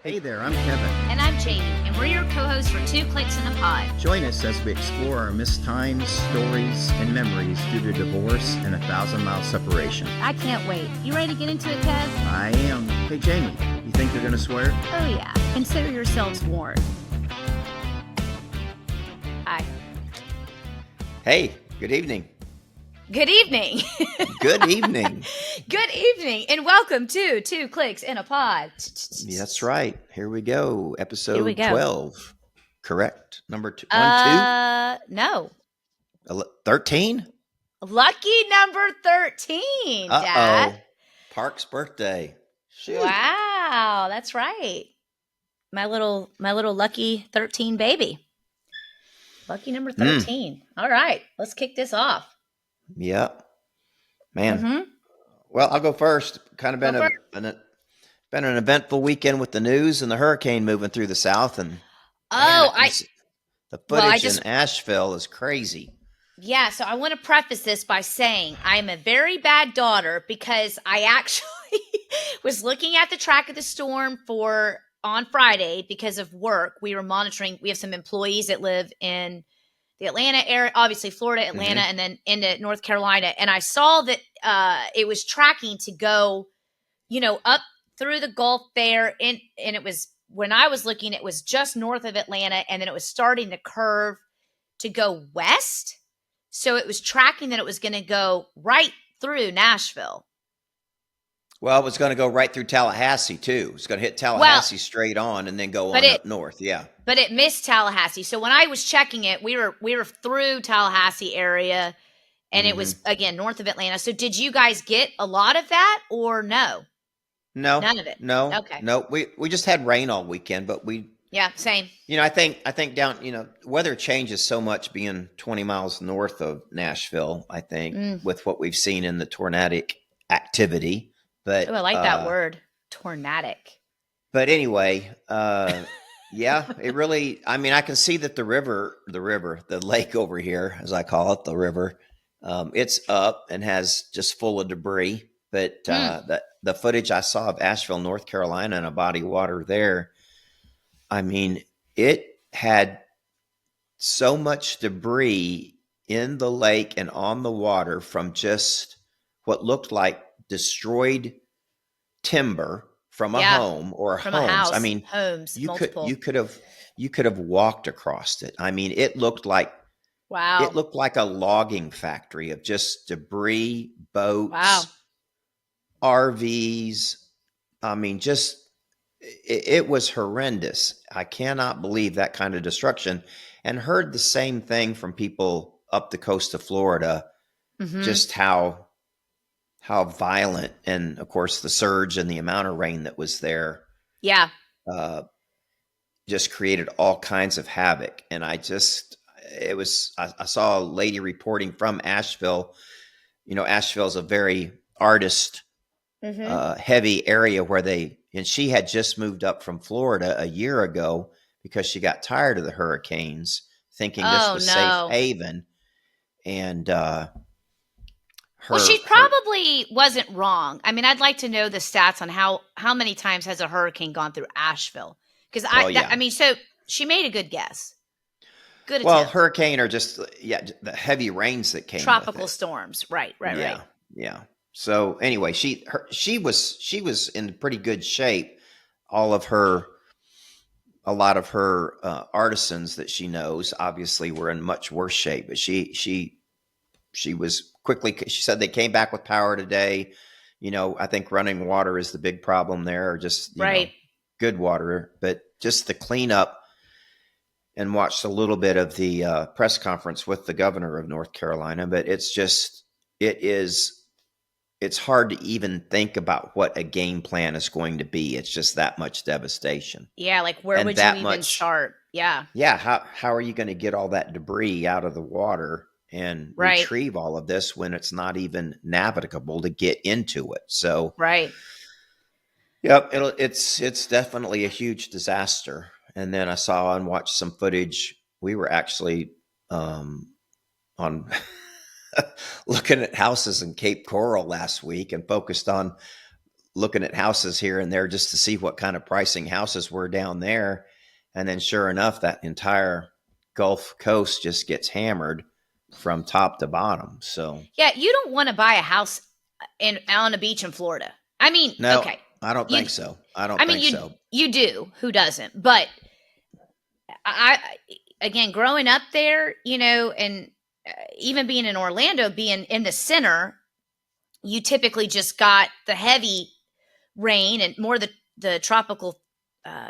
Hey there, I'm Kevin. And I'm Jamie, and we're your co-hosts for Two Clicks in a Pod. Join us as we explore our missed times, stories, and memories due to divorce and 1,000-mile separation. I can't wait. You ready to get into it, Kev? I am. Hey, Jamie, you think they're going to swear? Oh, yeah. Consider yourselves warned. Hi. Hey, good evening. Good evening. Good evening. Good evening, and welcome to Two Clicks in a Pod. Yeah, that's right. Here we go. Episode Here we go. 12. Correct. Number two. 1, 2? No. 13? Lucky number 13, Dad. Park's birthday. Shoot. Wow, that's right. My little lucky 13 baby. Lucky number 13. All right, let's kick this off. Yep. Man. Mm-hmm. Well, I'll go first. Kind of been an eventful weekend with the news and the hurricane moving through the South. And the footage in Asheville is crazy. Yeah. So I want to preface this by saying I'm a very bad daughter because I actually was looking at the track of the storm on Friday because of work. We were monitoring. We have some employees that live in the Atlanta area, obviously Florida, Atlanta, and then into North Carolina. And I saw that it was tracking to go, up through the Gulf there. And it was, when I was looking, it was just north of Atlanta. And then it was starting to curve to go west. So it was tracking that it was going to go right through Nashville. Well, it was going to go right through Tallahassee, too. It's going to hit Tallahassee straight on and then go on up north. Yeah. But it missed Tallahassee. So when I was checking it, we were through Tallahassee area, and it was, again, north of Atlanta. So did you guys get a lot of that or no? No. None of it? No. Okay. No. We just had rain all weekend, but Yeah, same. I think down, weather changes so much being 20 miles north of Nashville, I think, with what we've seen in the tornadic activity. But I like that word, tornadic. But anyway, yeah, it really, I can see that the lake over here, as I call it, the river, it's up and has just full of debris. But the footage I saw of Asheville, North Carolina, and a body of water there, it had so much debris in the lake and on the water from just what looked like destroyed timber from a home or from homes. A house. Homes. Multiple. You could have walked across it. It looked like It looked like a logging factory of just debris, boats, RVs. It was horrendous. I cannot believe that kind of destruction, and heard the same thing from people up the coast of Florida, just how violent, and of course the surge and the amount of rain that was there. Yeah. Just created all kinds of havoc. And I saw a lady reporting from Asheville. Asheville is a very artist heavy area and she had just moved up from Florida a year ago because she got tired of the hurricanes, thinking this was safe haven. And, she probably wasn't wrong. I'd like to know the stats on how many times has a hurricane gone through Asheville? Because so she made a good guess. Good attempt. Well, hurricane are just the heavy rains that came. Tropical storms, right. Yeah. So anyway, she was in pretty good shape. A lot of her artisans that she knows obviously were in much worse shape, but she was quickly. She said they came back with power today. I think running water is the big problem there, or just good water, but just the cleanup. And watched a little bit of the press conference with the governor of North Carolina, but it's hard to even think about what a game plan is going to be. It's just that much devastation. Yeah, like where would you even start? Yeah. Yeah, how are you going to get all that debris out of the water and retrieve all of this when it's not even navigable to get into it? So yep, it's definitely a huge disaster. And then I saw and watched some footage. We were actually on looking at houses in Cape Coral last week and focused on looking at houses here and there just to see what kind of pricing houses were down there. And then sure enough, that entire Gulf Coast just gets hammered from top to bottom. So Yeah, you don't want to buy a house on a beach in Florida. I mean, no, okay. I don't think so. I don't think so. You do. Who doesn't? But I again, growing up there, and even being in Orlando, being in the center, you typically just got the heavy rain and more the tropical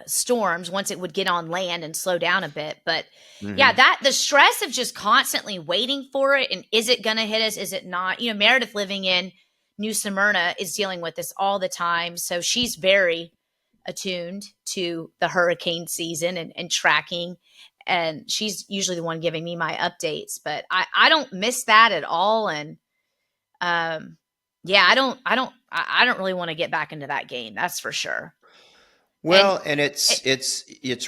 storms once it would get on land and slow down a bit. But yeah, that the stress of just constantly waiting for it, and is it going to hit us? Is it not? Meredith living in New Smyrna is dealing with this all the time, so she's very attuned to the hurricane season and tracking. And she's usually the one giving me my updates, but I don't miss that at all. And yeah, I don't really want to get back into that game. That's for sure. Well, and it's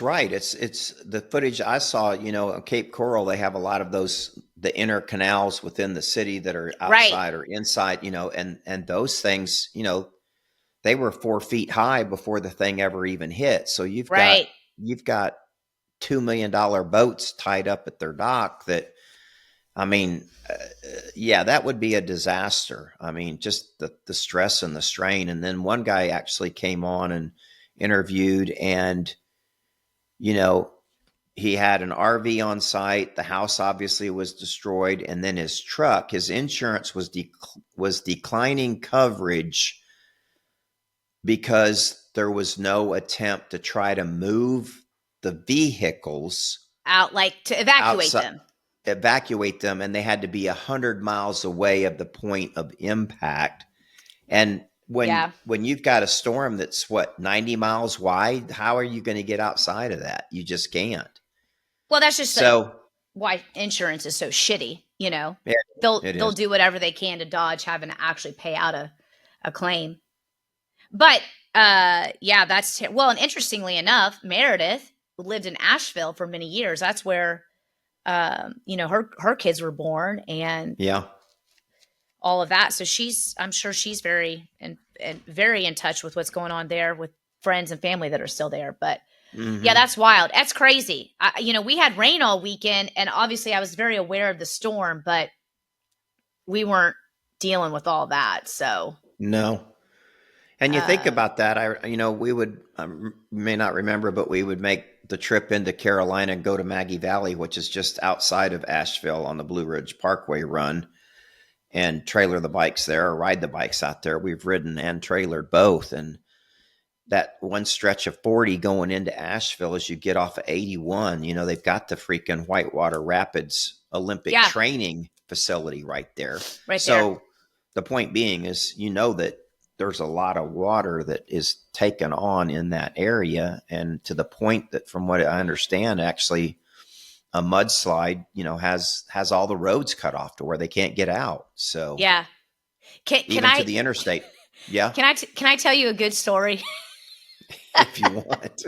right. It's the footage I saw, on Cape Coral, they have a lot of the inner canals within the city that are outside or inside, and those things, they were 4 feet high before the thing ever even hit. So you've got $2 million boats tied up at their dock that, I mean, yeah, that would be a disaster. I mean, just the stress and the strain. And then one guy actually came on and interviewed, and, he had an RV on site. The house obviously was destroyed. And then his truck, his insurance was declining coverage because there was no attempt to try to move the vehicles out, like to evacuate them. And they had to be 100 miles away of the point of impact. And when you've got a storm that's 90 miles wide, how are you going to get outside of that? You just can't. Well, that's just why insurance is so shitty. Yeah, they'll do whatever they can to dodge having to actually pay out a claim. But yeah, that's well. And interestingly enough, Meredith lived in Asheville for many years. That's where her kids were born, and all of that. So I'm sure she's very very in touch with what's going on there with friends and family that are still there. But yeah, that's wild. That's crazy. We had rain all weekend, and obviously I was very aware of the storm, but we weren't dealing with all that. So no. And you think about that, we would, may not remember, but we would make the trip into Carolina and go to Maggie Valley, which is just outside of Asheville on the Blue Ridge Parkway run, and trailer the bikes there or ride the bikes out there. We've ridden and trailered both. And that one stretch of 40 going into Asheville as you get off of 81, they've got the freaking Whitewater Rapids Olympic training facility right there. So the point being is, that there's a lot of water that is taken on in that area. And to the point that, from what I understand, actually a mudslide, has all the roads cut off to where they can't get out. So yeah. Even to the interstate. Yeah. Can I tell you a good story? If you want.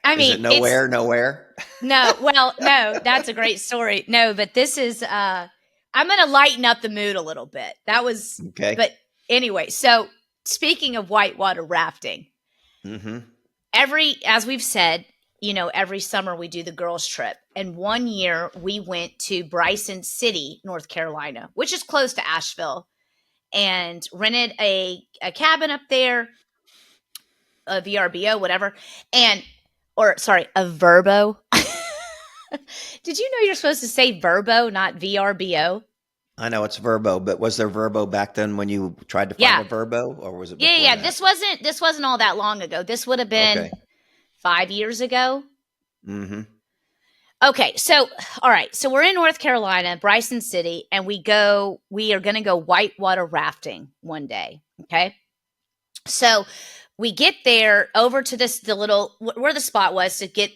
I mean, is it nowhere? No, well, no, that's a great story. No, but this is, I'm going to lighten up the mood a little bit. That was, okay. But anyway, so speaking of whitewater rafting, as we've said, every summer we do the girls trip. And one year we went to Bryson City, North Carolina, which is close to Asheville, and rented a cabin up there, a VRBO, whatever. A Verbo. Did you know you're supposed to say Verbo, not VRBO? I know it's Verbo, but was there Verbo back then when you tried to find a Verbo, or was it before that? This wasn't all that long ago. This would have been 5 years ago. Okay, so all right, so we're in North Carolina, Bryson City, and we are going to go whitewater rafting one day. Okay, so we get there over to the little where the spot was to get,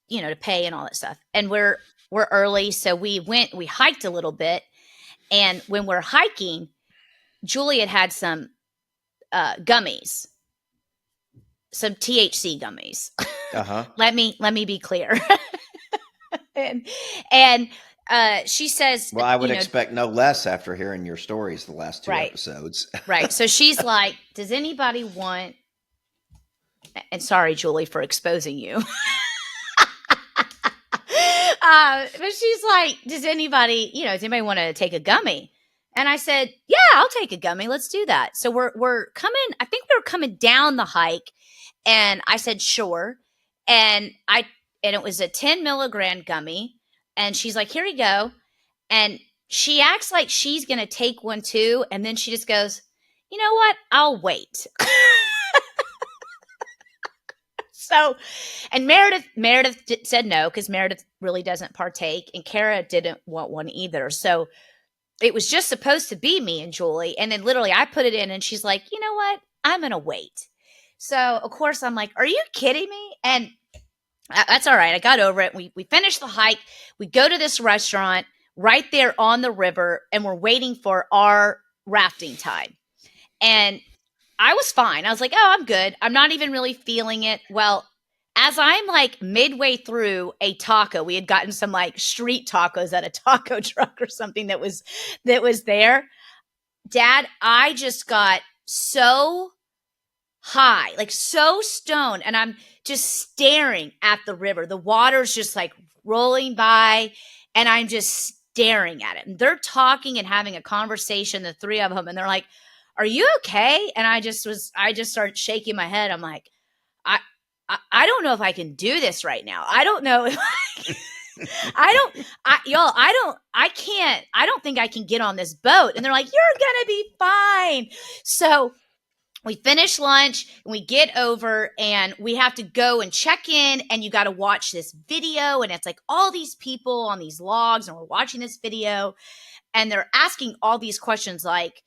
to pay and all that stuff, and we're early, so we hiked a little bit, and when we're hiking, Julie had some gummies, some THC gummies. Let me be clear. And she says, Well, I would expect no less after hearing your stories the last two Right. episodes. Right. So she's like, does anybody want, and sorry, Julie, for exposing you. But she's like, does anybody want to take a gummy? And I said, yeah, I'll take a gummy. Let's do that. So we're coming, I think we were coming down the hike, and I said, sure. And it was a 10 milligram gummy. And she's like, here you go. And she acts like she's going to take one too. And then she just goes, you know what? I'll wait. So, and Meredith said no, because Meredith really doesn't partake, and Kara didn't want one either. So it was just supposed to be me and Julie. And then literally I put it in, and she's like, you know what? I'm going to wait. So of course I'm like, are you kidding me? And that's all right. I got over it. We finished the hike. We go to this restaurant right there on the river, and we're waiting for our rafting time. And I was fine. I was like, oh, I'm good. I'm not even really feeling it. Well, as I'm like midway through a taco, we had gotten some like street tacos at a taco truck or something that was there. Dad, I just got so high, like so stoned, and I'm just staring at the river. The water's just like rolling by, and I'm just staring at it. And they're talking and having a conversation, the three of them, and they're like, are you okay? And I just started shaking my head. I'm like, I don't know if I can do this right now. I don't know if I don't think I can get on this boat. And they're like, you're going to be fine. So we finish lunch, and we get over, and we have to go and check in, and you got to watch this video. And it's like all these people on these logs, and we're watching this video, and they're asking all these questions like,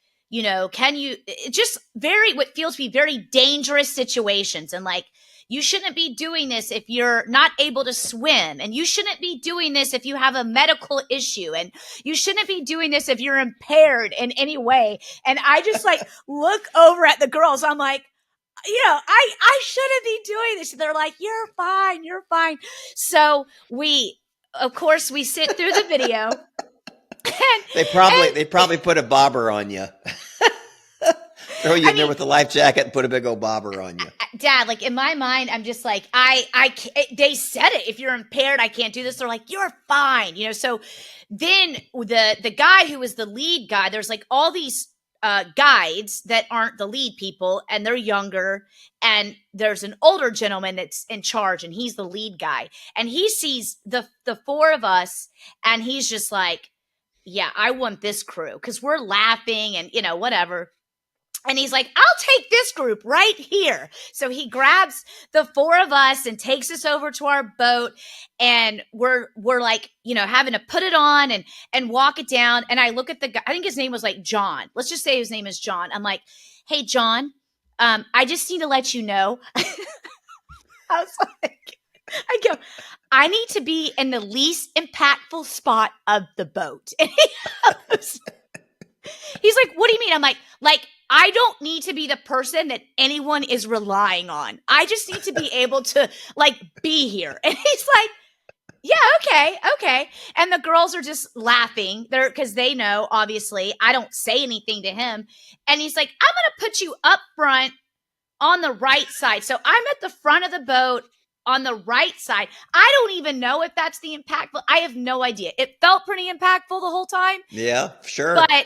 can you just what feels to be very dangerous situations. And like, you shouldn't be doing this if you're not able to swim. And you shouldn't be doing this if you have a medical issue. And you shouldn't be doing this if you're impaired in any way. And I just like look over at the girls. I'm like, I shouldn't be doing this. And they're like, you're fine. You're fine. So of course, we sit through the video. They probably put a bobber on you. Throw you in there with a life jacket and put a big old bobber on you. Dad, like in my mind, I'm just like, they said it. If you're impaired, I can't do this. They're like, you're fine. So then the guy who was the lead guy, there's like all these guides that aren't the lead people, and they're younger. And there's an older gentleman that's in charge, and he's the lead guy. And he sees the four of us, and he's just like, yeah, I want this crew, because we're laughing and, whatever. And he's like, I'll take this group right here. So he grabs the four of us and takes us over to our boat. And we're like, having to put it on and walk it down. And I look at the guy, I think his name was like John. Let's just say his name is John. I'm like, hey, John, I just need to let you know. I was like, I need to be in the least impactful spot of the boat. And he's like, what do you mean? I'm like, I don't need to be the person that anyone is relying on. I just need to be able to like be here. And he's like, yeah, okay. And the girls are just laughing there because they know, obviously, I don't say anything to him. And he's like, I'm going to put you up front on the right side. So I'm at the front of the boat on the right side. I don't even know if that's the impactful. I have no idea. It felt pretty impactful the whole time. Yeah, sure. But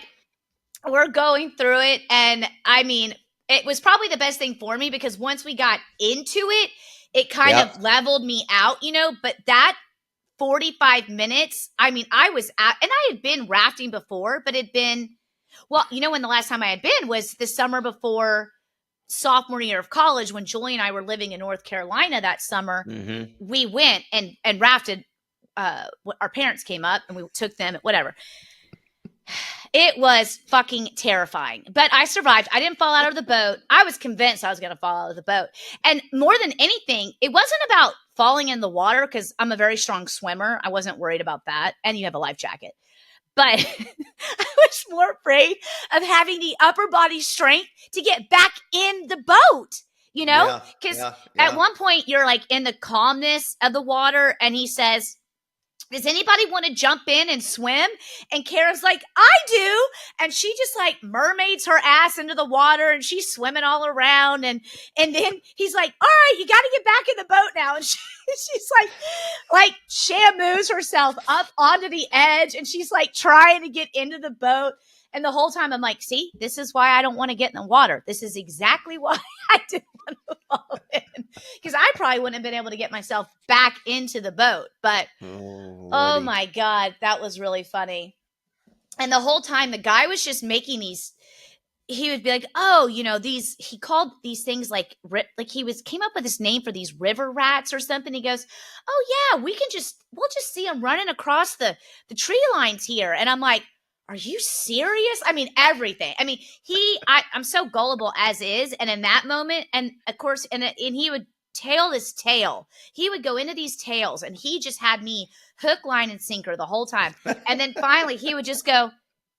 we're going through it. And I mean, it was probably the best thing for me, because once we got into it, it kind of leveled me out, but that 45 minutes, I mean, I was at, and I had been rafting before, but it'd been, when the last time I had been was the summer before sophomore year of college, when Julie and I were living in North Carolina that summer. Mm-hmm. We went and rafted. Our parents came up and we took them, whatever. It was fucking terrifying, but I survived. I didn't fall out of the boat. I was convinced I was going to fall out of the boat. And more than anything, it wasn't about falling in the water, because I'm a very strong swimmer. I wasn't worried about that. And you have a life jacket. But I was more afraid of having the upper body strength to get back in the boat, because at one point you're like in the calmness of the water, and he says, does anybody want to jump in and swim? And Kara's like, I do. And she just like mermaids her ass into the water and she's swimming all around. And then he's like, all right, you got to get back in the boat now. And she's like shamoos herself up onto the edge. And she's like trying to get into the boat. And the whole time I'm like, see, this is why I don't want to get in the water. This is exactly why I didn't want to fall in. Because I probably wouldn't have been able to get myself back into the boat. But, oh my God, that was really funny. And the whole time the guy was just making these, he would be like, oh, you know, these, he called these things like came up with this name for these river rats or something. He goes, oh yeah, we'll just see them running across the tree lines here. And I'm like, are you serious? I mean, everything. I mean, I'm so gullible as is. And in that moment, and of course, and he would tail this tail. He would go into these tails and he just had me hook, line, and sinker the whole time. And then finally he would just go,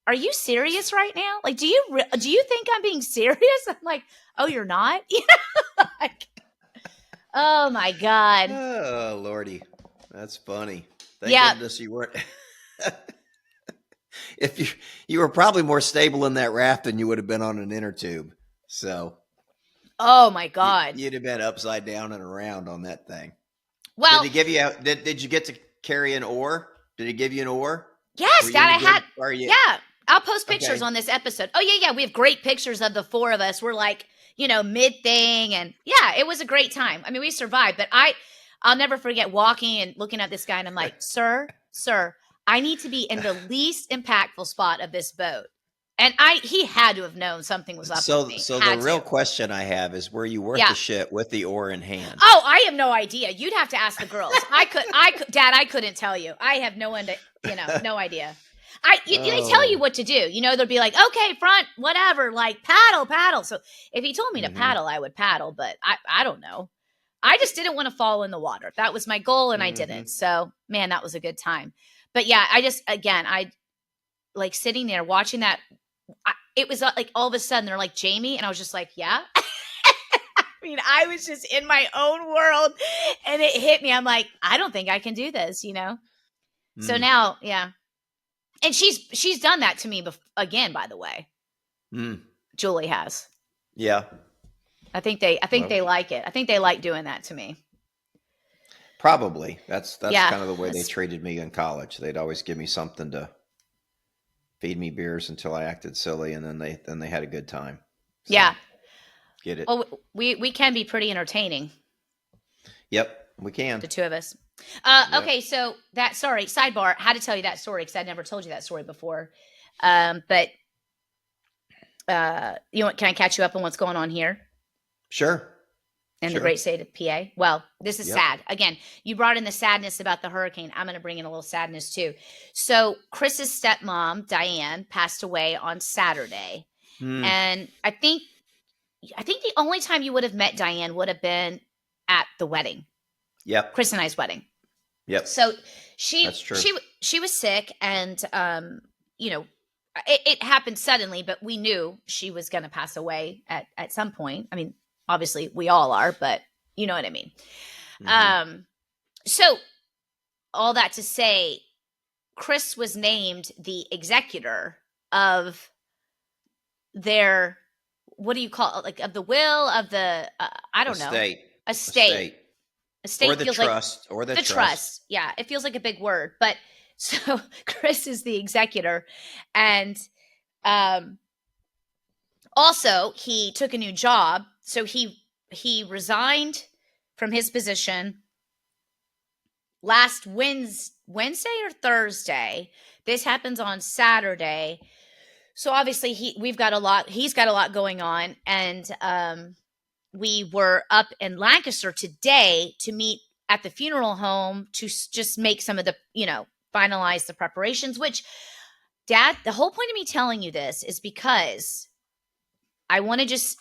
are you serious right now? Like, do you think I'm being serious? I'm like, oh, you're not? You know? Like, oh my God. Oh, Lordy. That's funny. Thank goodness you weren't. If you were probably more stable in that raft than you would have been on an inner tube. So, oh my God, you'd have been upside down and around on that thing. Well, did he give you? Did you get to carry an oar? Did he give you an oar? Yes, Dad. I had. Yeah, I'll post pictures on this episode. Oh yeah, we have great pictures of the four of us. We're like, you know, mid thing, and yeah, it was a great time. I mean, we survived, but I'll never forget walking and looking at this guy, and I'm like, sir. I need to be in the least impactful spot of this boat. And he had to have known something was up with me. So the real question I have is, were you worth the shit with the oar in hand? Oh, I have no idea. You'd have to ask the girls. Dad, I couldn't tell you. I have no idea. They tell you what to do. You know, they'll be like, okay, front, whatever, like paddle. So if he told me to paddle, I would paddle, but I don't know. I just didn't want to fall in the water. That was my goal, and I didn't. So, man, that was a good time. But yeah, I like sitting there watching that. It was like all of a sudden they're like, Jamie. And I was just like, yeah. I mean, I was just in my own world and it hit me. I'm like, I don't think I can do this, you know? So now, yeah. And she's done that to me again, by the way. Julie has. Yeah. I think they like it. I think they like doing that to me. Probably. That's kind of the way they treated me in college. They'd always give me something to feed me beers until I acted silly, and then they had a good time. So, yeah. Get it? Well, we can be pretty entertaining. Yep, we can. The two of us. Okay, so sidebar, had to tell you that story because I'd never told you that story before. But can I catch you up on what's going on here? Sure. In the great state of PA. Well, this is sad. Again, you brought in the sadness about the hurricane. I'm going to bring in a little sadness too. So Chris's stepmom, Diane, passed away on Saturday. And I think the only time you would have met Diane would have been at the wedding. Yep. Chris and I's wedding. Yep. So That's true. she was sick, and it happened suddenly, but we knew she was going to pass away at some point. I mean, obviously we all are, but you know what I mean? So all that to say, Chris was named the executor of their, what do you call it? Like of the will of the, I don't know. Estate. Estate or the feels trust. Like, or the trust. Yeah. It feels like a big word, but so Chris is the executor, and, also he took a new job. So he resigned from his position last Wednesday or Thursday. This happens on Saturday. So obviously he's got a lot going on. And we were up in Lancaster today to meet at the funeral home to just make some of the, finalize the preparations, which, Dad, the whole point of me telling you this is because I want to just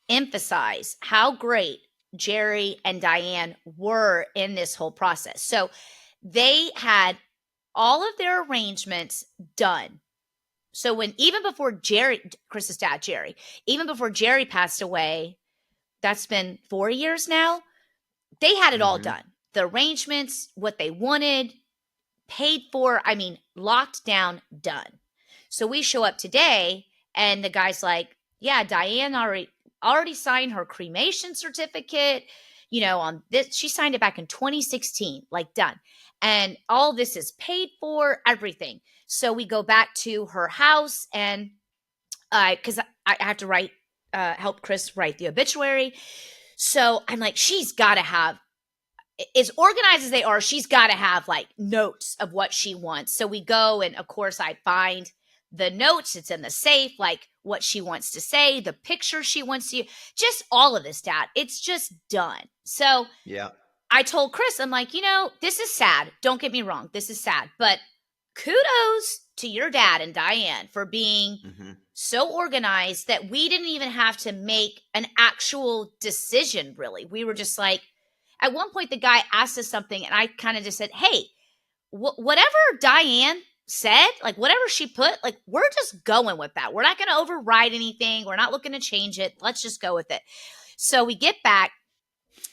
emphasize how great Jerry and Diane were in this whole process. So they had all of their arrangements done. So even before Chris's dad, Jerry, even before Jerry passed away, that's been 4 years now, they had it all done. The arrangements, what they wanted, paid for. I mean, locked down, done. So we show up today, and the guy's like, yeah, Diane already signed her cremation certificate, on this. She signed it back in 2016, like done. And all this is paid for, everything. So we go back to her house, and because I have to help Chris write the obituary. So I'm like, she's got to have, as organized as they are, she's got to have like notes of what she wants. So we go, and of course I find the notes. It's in the safe, like what she wants to say, the picture she wants to, just all of this, Dad. It's just done. So Yeah. I told Chris, I'm like, this is sad. Don't get me wrong. This is sad, but kudos to your dad and Diane for being so organized that we didn't even have to make an actual decision, really. We were just like, at one point, the guy asked us something, and I kind of just said, hey, whatever Diane said, like whatever she put, like we're just going with that. We're not going to override anything. We're not looking to change it. Let's just go with it. So we get back,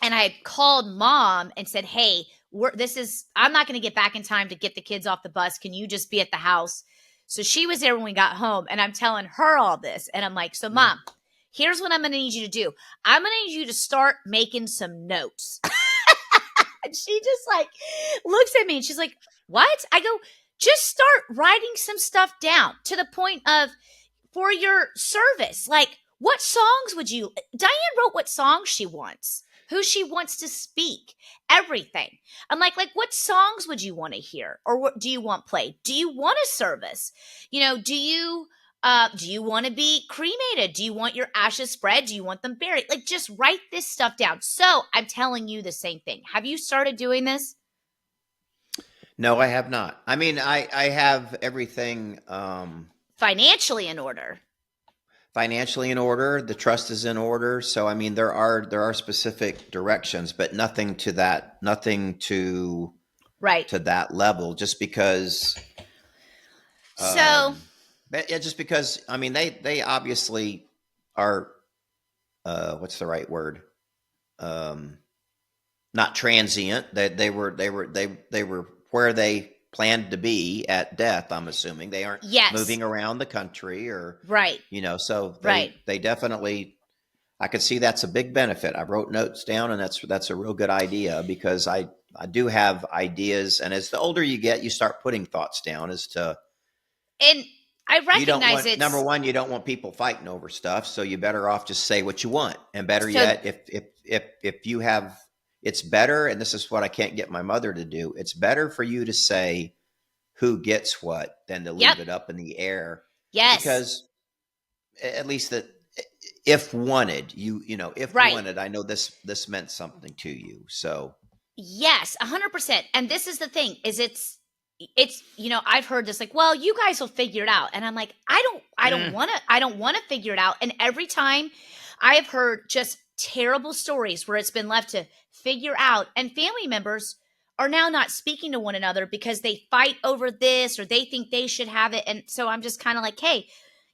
and I called Mom and said, hey, I'm not going to get back in time to get the kids off the bus. Can you just be at the house? So she was there when we got home, and I'm telling her all this. And I'm like, so Mom, here's what I'm going to need you to do. I'm going to need you to start making some notes. And she just like looks at me, and she's like, what? I go, just start writing some stuff down to the point of, for your service, like what songs would you, Diane wrote what songs she wants, who she wants to speak, everything. I'm like what songs would you want to hear, or what do you want played? Do you want a service? Do you want to be cremated? Do you want your ashes spread? Do you want them buried? Like, just write this stuff down. So I'm telling you the same thing. Have you started doing this? No, I have not. I mean, I have everything financially in order. Financially in order. The trust is in order. So, I mean, there are specific directions, but nothing to that level, just because. So. Yeah, just because, I mean, they obviously are, what's the right word? Not transient. They were where they planned to be at death. I'm assuming they aren't moving around the country or right. So they definitely, I could see that's a big benefit. I wrote notes down, and that's a real good idea, because I do have ideas, and as the older you get, you start putting thoughts down as to. And I recognize it's number one, you don't want people fighting over stuff, so you better off just say what you want. And better yet, if you have, it's better, and this is what I can't get my mother to do, it's better for you to say who gets what than to leave it up in the air. Yes. Because at least that if wanted, wanted, I know this meant something to you. So yes, 100%. And this is the thing, is it's I've heard this, like, well, you guys will figure it out. And I'm like, I don't want to figure it out. And every time I have heard just terrible stories where it's been left to figure out, and family members are now not speaking to one another because they fight over this, or they think they should have it. And so I'm just kind of like, hey,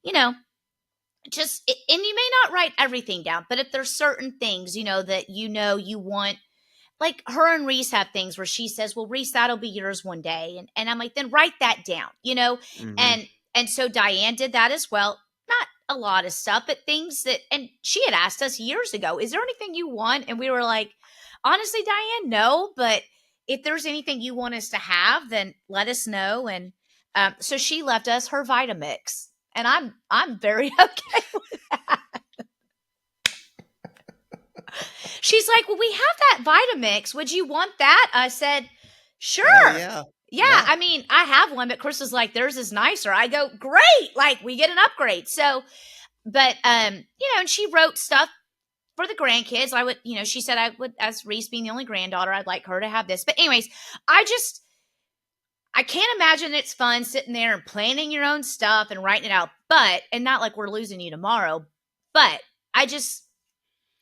and you may not write everything down, but if there's certain things, that you want. Like her and Reese have things where she says, well, Reese, that'll be yours one day. And I'm like, then write that down, And so Diane did that as well. Not a lot of stuff, but things that, and she had asked us years ago, is there anything you want? And we were like, honestly, Diane, no, but if there's anything you want us to have, then let us know. And so she left us her Vitamix, and I'm very okay with that. She's like, well, we have that Vitamix. Would you want that? I said, sure. Oh, yeah. I mean, I have one, but Chris is like, theirs is nicer. I go, great. Like, we get an upgrade. So, but, and she wrote stuff for the grandkids. I would, she said I would, as Reese being the only granddaughter, I'd like her to have this. But anyways, I can't imagine it's fun sitting there and planning your own stuff and writing it out, and not like we're losing you tomorrow, but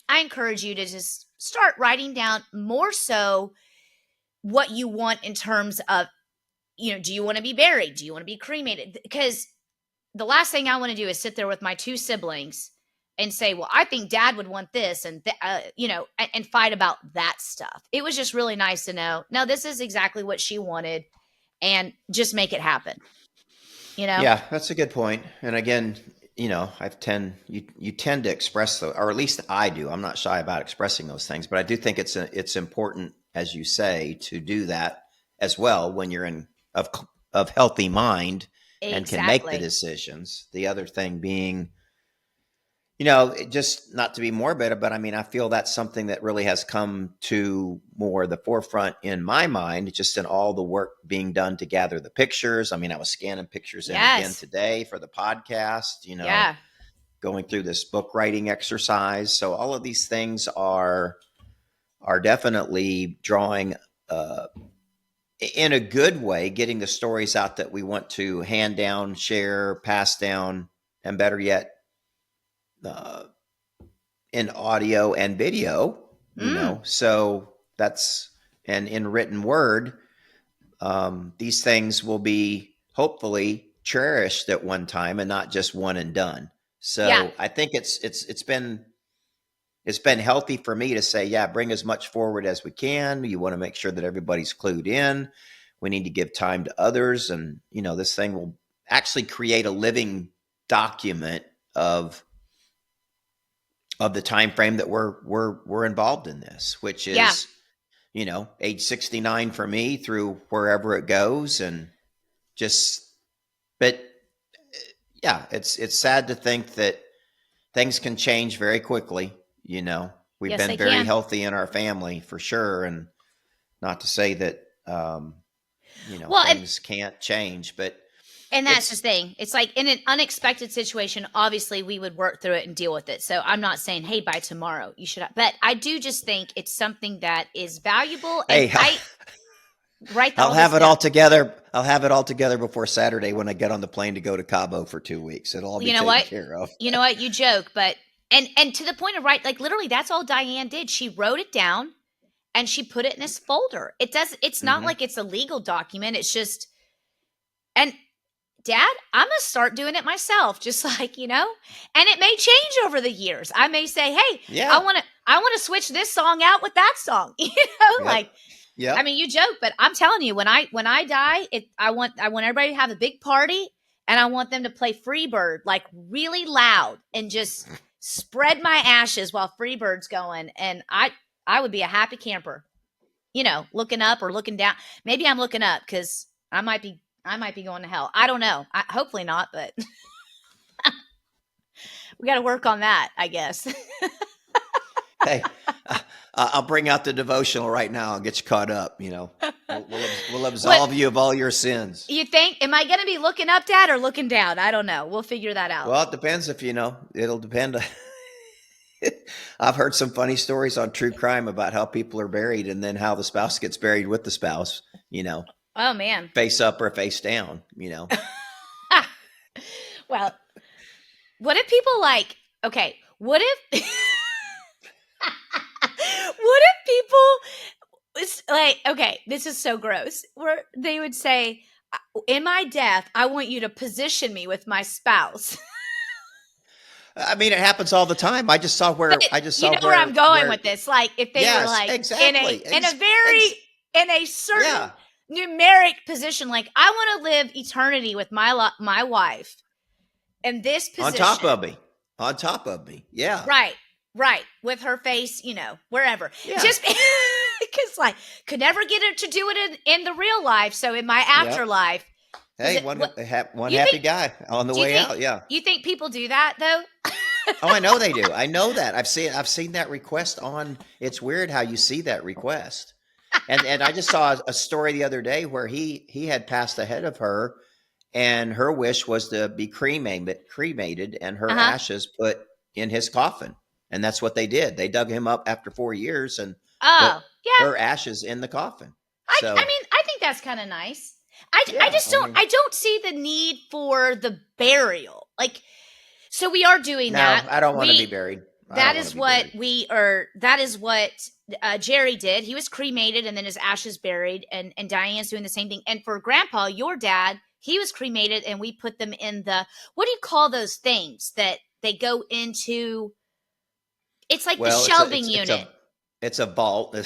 I encourage you to just start writing down more so what you want in terms of, do you want to be buried? Do you want to be cremated? Because the last thing I want to do is sit there with my two siblings and say, well, I think Dad would want this, and, and fight about that stuff. It was just really nice to know, no, this is exactly what she wanted. and just make it happen. Yeah, that's a good point. And again, you tend to express those, or at least I do. I'm not shy about expressing those things, but I do think it's important, as you say, to do that as well when you're of healthy mind and can make the Exactly. decisions. The other thing being, just not to be morbid, but I mean, I feel that's something that really has come to more the forefront in my mind, just in all the work being done to gather the pictures. I mean, I was scanning pictures in again Yes. today for the podcast, Yeah. going through this book writing exercise. So all of these things are definitely drawing, in a good way, getting the stories out that we want to hand down, share, pass down, and better yet, in audio and video, so that's, and in written word, these things will be hopefully cherished at one time and not just one and done. So Yeah. I think it's been healthy for me to say, yeah, bring as much forward as we can. You want to make sure that everybody's clued in. We need to give time to others. And, this thing will actually create a living document of the time frame that we're involved in this, which is, age 69 for me through wherever it goes. And but yeah, it's sad to think that things can change very quickly. We've Yes, been they very can. healthy in our family for sure. And not to say that, Well, things can't change, but and that's the thing. It's like in an unexpected situation, obviously we would work through it and deal with it. So I'm not saying, hey, by tomorrow you should, but I do just think it's something that is valuable. And hey, I'll have it all together. I'll have it all together before Saturday when I get on the plane to go to Cabo for 2 weeks. It'll all be taken care of. You know what? You joke, but and to the point of like literally that's all Diane did. She wrote it down and she put it in this folder. It's not like it's a legal document. It's just, and Dad, I'm going to start doing it myself, just like, and it may change over the years. I may say, hey, Yeah. I want to switch this song out with that song, Yep. Yeah. I mean, you joke, but I'm telling you, when I die, I want everybody to have a big party, and I want them to play Freebird like really loud and just spread my ashes while Freebird's going. And I would be a happy camper, looking up or looking down. Maybe I'm looking up because I might be going to hell. I don't know. Hopefully not, but we got to work on that, I guess. Hey, I'll bring out the devotional right now and get you caught up. We'll absolve you of all your sins. You think? Am I going to be looking up, Dad, or looking down? I don't know. We'll figure that out. Well, it depends it'll depend. I've heard some funny stories on true crime about how people are buried and then how the spouse gets buried with the spouse, Oh, man. face up or face down, Well, what if people okay, what if what if people it's okay, this is so gross, where they would say, in my death, I want you to position me with my spouse. I mean, it happens all the time. I just saw where where I'm going with this. Like if they were exactly. in a certain numeric position, like I want to live eternity with my wife in this position. On top of me. Yeah. Right. With her face, wherever. Yeah. Just because could never get her to do it in the real life. So in my afterlife. Hey, one happy guy on the way out. Yeah. You think people do that though? Oh, I know they do. I know that. I've seen that request on. It's weird how you see that request. And I just saw a story the other day where he had passed ahead of her, and her wish was to be cremated and her ashes put in his coffin. And that's what they did. They dug him up after 4 years and put her ashes in the coffin. I mean, I think that's kind of nice. I don't see the need for the burial. So we are doing that. I don't want to be buried. That is what Jerry did. He was cremated and then his ashes buried, and Diane's doing the same thing. And for Grandpa, your dad, he was cremated and we put them in the, what do you call those things that they go into? It's like the shelving unit. It's a vault.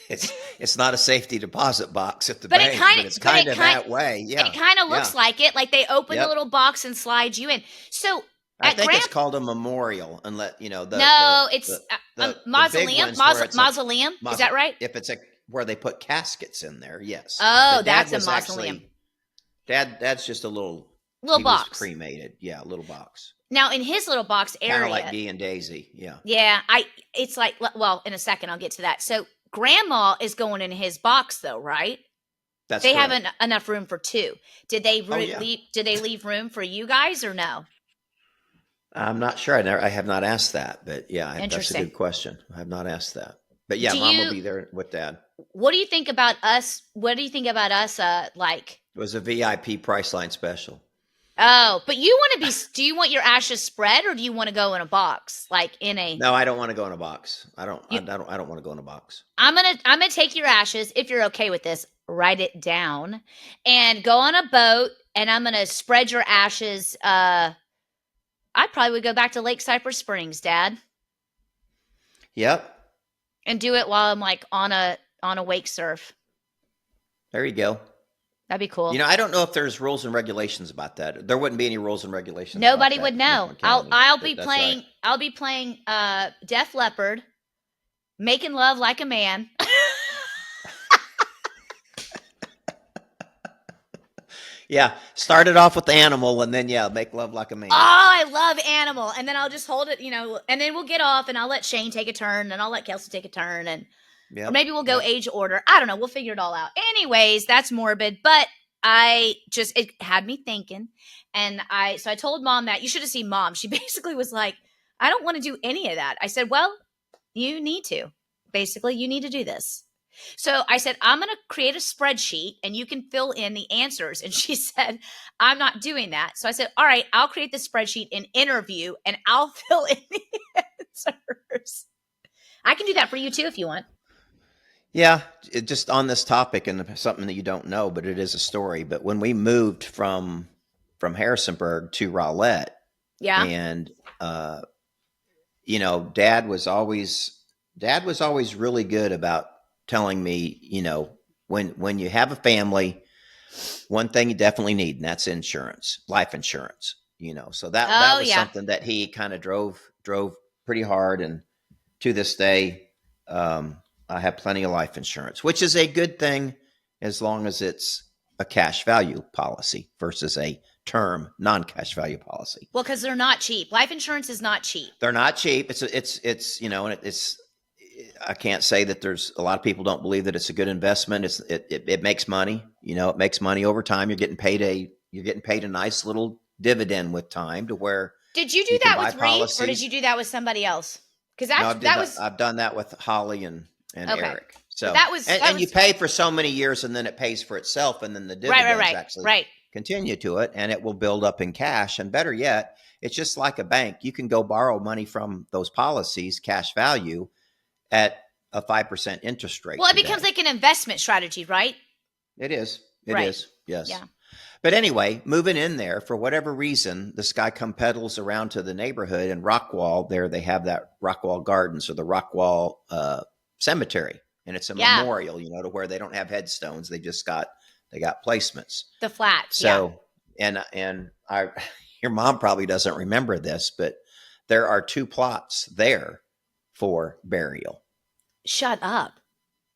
it's not a safety deposit box at the But bank, but it's kind of that way. Yeah. It kind of looks like it. Like they open the Yep. little box and slide you in. So I at think it's called a memorial, and it's the big mausoleum. ones where it's Mausoleum. Is that right? If it's where they put caskets in there, yes. Oh, But Dad that's a was mausoleum. Dad's just a little Little he was box. cremated. Yeah, a little box. Now in his little box area, Kind of like Dee and Daisy. Yeah. yeah, it's like, well, in a second I'll get to that. So grandma is going in his box though, right? That's They correct. have enough room for two. Did they yeah. Did they leave room for you guys or no? I'm not sure. I have not asked that, but yeah, that's a Interesting. good question. I have not asked that. But yeah, Do Mom you- will be there with Dad. What do you think about us? What do you think about us? Like, It was a VIP Priceline special. oh, but you want to be? Do you want your ashes spread, or do you want to go in a box, like in a? No, I don't want to go in a box. I don't want to go in a box. I'm gonna take your ashes if you're okay with this. Write it down and go on a boat, and I'm gonna spread your ashes. I probably would go back to Lake Cypress Springs, Dad, Yep. and do it while I'm like on a wake surf. There you go. That'd be cool. You know, I don't know if there's rules and regulations about that. There wouldn't be any rules and regulations. Nobody about would that know. in Lincoln County, I'll but be that's playing. right. I'll be playing Def Leppard, making love like a man. Yeah, start it off with the animal, and then make love like a man. Oh, I love Animal. And then I'll just hold it, and then we'll get off and I'll let Shane take a turn and I'll let Kelsey take a turn or maybe we'll go age order. I don't know. We'll figure it all out. Anyways, that's morbid, but it had me thinking. And so I told Mom that. You should have seen Mom. She basically was like, I don't want to do any of that. I said, well, you need to. Basically, you need to do this. So I said, I'm going to create a spreadsheet and you can fill in the answers. And she said, I'm not doing that. So I said, all right, I'll create the spreadsheet and interview and I'll fill in the answers. I can do that for you too if you want. Yeah, just on this topic and something that you don't know, but it is a story. But when we moved from Harrisonburg to Rowlett, Yeah. and Dad was always really good about telling me, when you have a family, one thing you definitely need, and that's insurance, life insurance. So that was something that he kind of drove pretty hard, and to this day, I have plenty of life insurance, which is a good thing as long as it's a cash value policy versus a term non-cash value policy. Well, because they're not cheap. Life insurance is not cheap. They're not cheap. It's I can't say that there's a lot of people don't believe that it's a good investment. It makes money. It makes money over time. You're getting paid a nice little dividend with time to where. Did you do that with Reed, or did you do that with somebody else? Because I've done that with Holly and okay. Eric. So and you pay for so many years, and then it pays for itself, and then the dividends actually continue to it, and it will build up in cash. And better yet, it's just like a bank. You can go borrow money from those policies, cash value, at a 5% interest rate. Well, it becomes like an investment strategy, right? It is. It is. Yes. Yeah. But anyway, moving in there, for whatever reason, this guy pedals around to the neighborhood, and Rockwall, there they have that Rockwall Gardens or the Rockwall Cemetery. And it's a memorial, to where they don't have headstones. They got placements. The flats. So, and your mom probably doesn't remember this, but there are 2 plots there for burial. Shut up.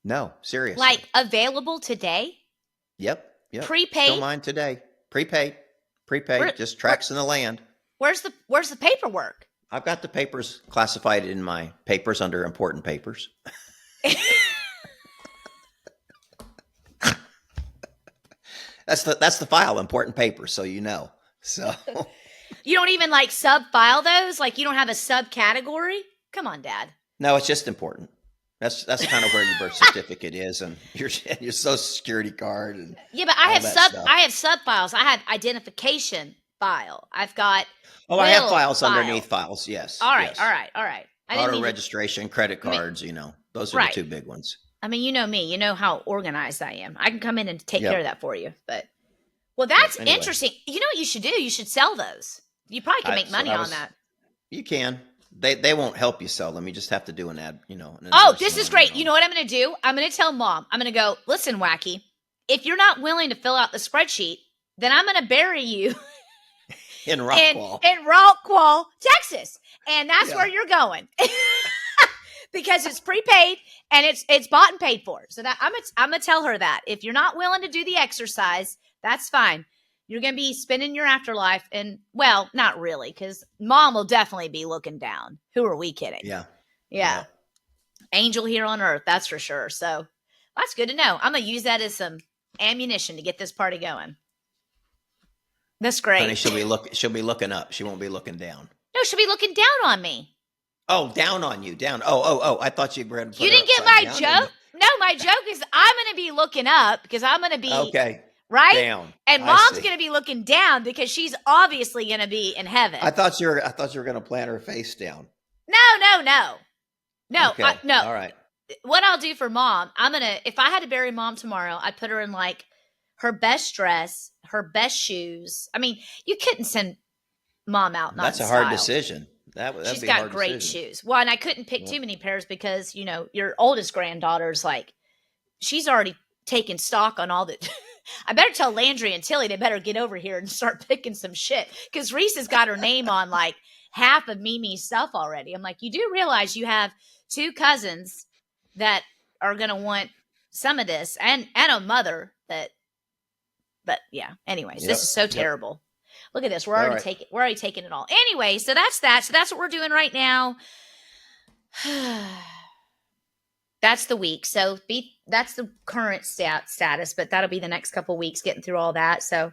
No, seriously. Like available today? Yep. Prepaid? Still mine today. Prepaid. Just tracks in the land. Where's the paperwork? I've got the papers classified in my papers under important papers. That's the file, important papers, so So you don't even like sub file those? Like you don't have a subcategory? Come on, Dad. No, it's just important. That's kind of where your birth certificate is, and your social security card, and but I have sub files. I have identification file. I've got I have files underneath files. Yes. All right. Yes. All right. Auto registration, credit cards. Those are the 2 big ones. I mean, you know me. You know how organized I am. I can come in and take care of that for you. But that's interesting. You know what you should do? You should sell those. You probably can make money on that. You can. They won't help you sell them. You just have to do an ad, an Oh, this endorsement is on great. your You own. know what I'm going to do? I'm going to tell Mom. I'm going to go, listen, Wacky, if you're not willing to fill out the spreadsheet, then I'm going to bury you In in Rockwall. Rockwall, Texas. And that's Yeah. where you're going. Because it's prepaid and it's bought and paid for. So that I'm gonna tell her that if you're not willing to do the exercise, that's fine. You're gonna be spending your afterlife, and well, not really, because Mom will definitely be looking down. Who are we kidding? Yeah. Yeah. Angel here on earth, that's for sure. So that's good to know. I'm gonna use that as some ammunition to get this party going. That's great. Honey, she'll be looking up. She won't be looking down. No, she'll be looking down on me. Oh, down on you. Down. Oh. I thought you read. You didn't get my joke? No, my joke is I'm going to be looking up because I'm going to be Okay. right Down. and Mom's going to be looking down because she's obviously going to be in heaven. I thought you were going to plant her face down. No. Okay. No. All right. What I'll do for Mom, if I had to bury Mom tomorrow, I'd put her in like her best dress, her best shoes. I mean, you couldn't send Mom out. That's a hard decision. She's got great shoes. Well, and I couldn't pick too many pairs because, your oldest granddaughter's like, she's already taken stock on all the. I better tell Landry and Tilly they better get over here and start picking some shit because Reese has got her name on like half of Mimi's stuff already. I'm like, you do realize you have two cousins that are going to want some of this and a mother that. But yeah, anyways, This is so terrible. Look at this. We're already taking it all. Anyway, so that's that. So that's what we're doing right now. That's the week. So that's the current status, but that'll be the next couple weeks getting through all that. So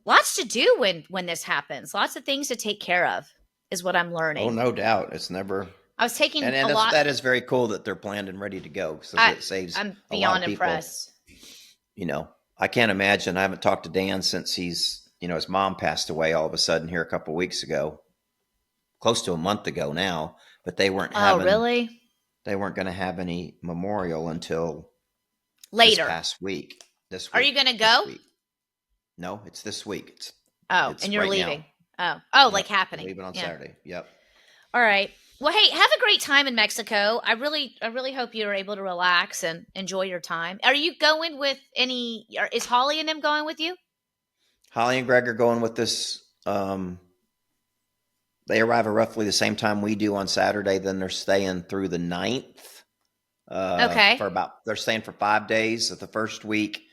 lots to do when this happens. Lots of things to take care of is what I'm learning. Oh, no doubt. It's never. I was taking and a lot. That is very cool that they're planned and ready to go. So it saves. I'm beyond beyond impressed. I can't imagine. I haven't talked to Dan since his mom passed away all of a sudden here a couple of weeks ago, close to a month ago now, but they weren't having. Oh, really? They weren't going to have any memorial until later this past week. This week. Are you going to go? No, it's this week. It's and you're right leaving. Now. Oh, like happening. Leaving on Saturday. Yep. All right. Well, hey, have a great time in Mexico. I really hope you're able to relax and enjoy your time. Are you going with is Holly and them going with you? Holly and Greg are going with this. They arrive at roughly the same time we do on Saturday. Then they're staying through the 9th. Okay. They're staying for 5 days of the first week.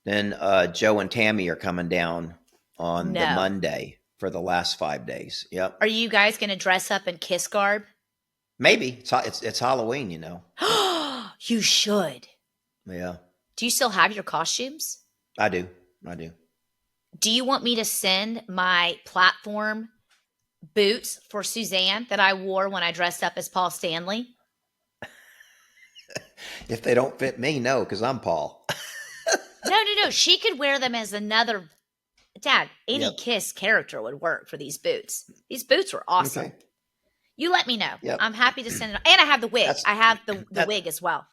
Then Joe and Tammy are coming down on the Monday for the last 5 days. Yep. Are you guys going to dress up in Kiss garb? Maybe it's Halloween. You should. Yeah. Do you still have your costumes? I do. Do you want me to send my platform boots for Suzanne that I wore when I dressed up as Paul Stanley? If they don't fit me, no, because I'm Paul. No. She could wear them as another. Dad, any Kiss character would work for these boots. These boots were awesome. Okay. You let me know. Yep. I'm happy to send it. And I have the wig. I have the wig as well.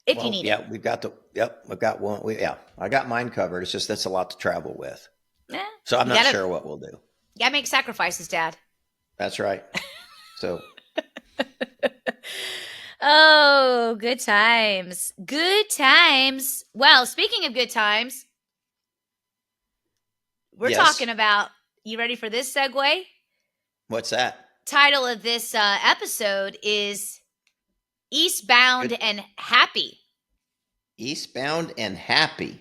If you need it. Yeah, we've got one. I got mine covered. It's just that's a lot to travel with. So I'm not sure what we'll do. You gotta make sacrifices, Dad. That's right. So. Oh, good times. Good times. Well, speaking of good times, we're talking about, you ready for this segue? What's that? Title of this episode is Eastbound and Happy. Eastbound and Happy.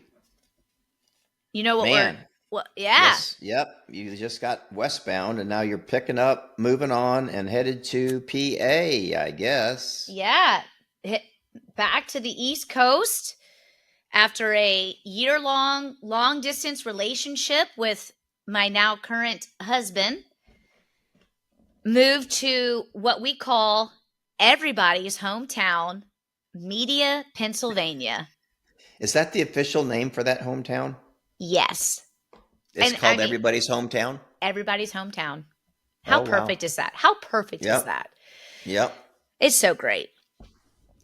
You know what Man. Yeah. Yes, yep. You just got westbound and now you're picking up, moving on and headed to PA, I guess. Yeah. Back to the East Coast after a year-long, long-distance relationship with my now current husband. Moved to what we call everybody's hometown, Media, Pennsylvania. Is that the official name for that hometown? Yes. It's called everybody's hometown? Everybody's hometown. How perfect is that? How perfect is that? Yep. It's so great.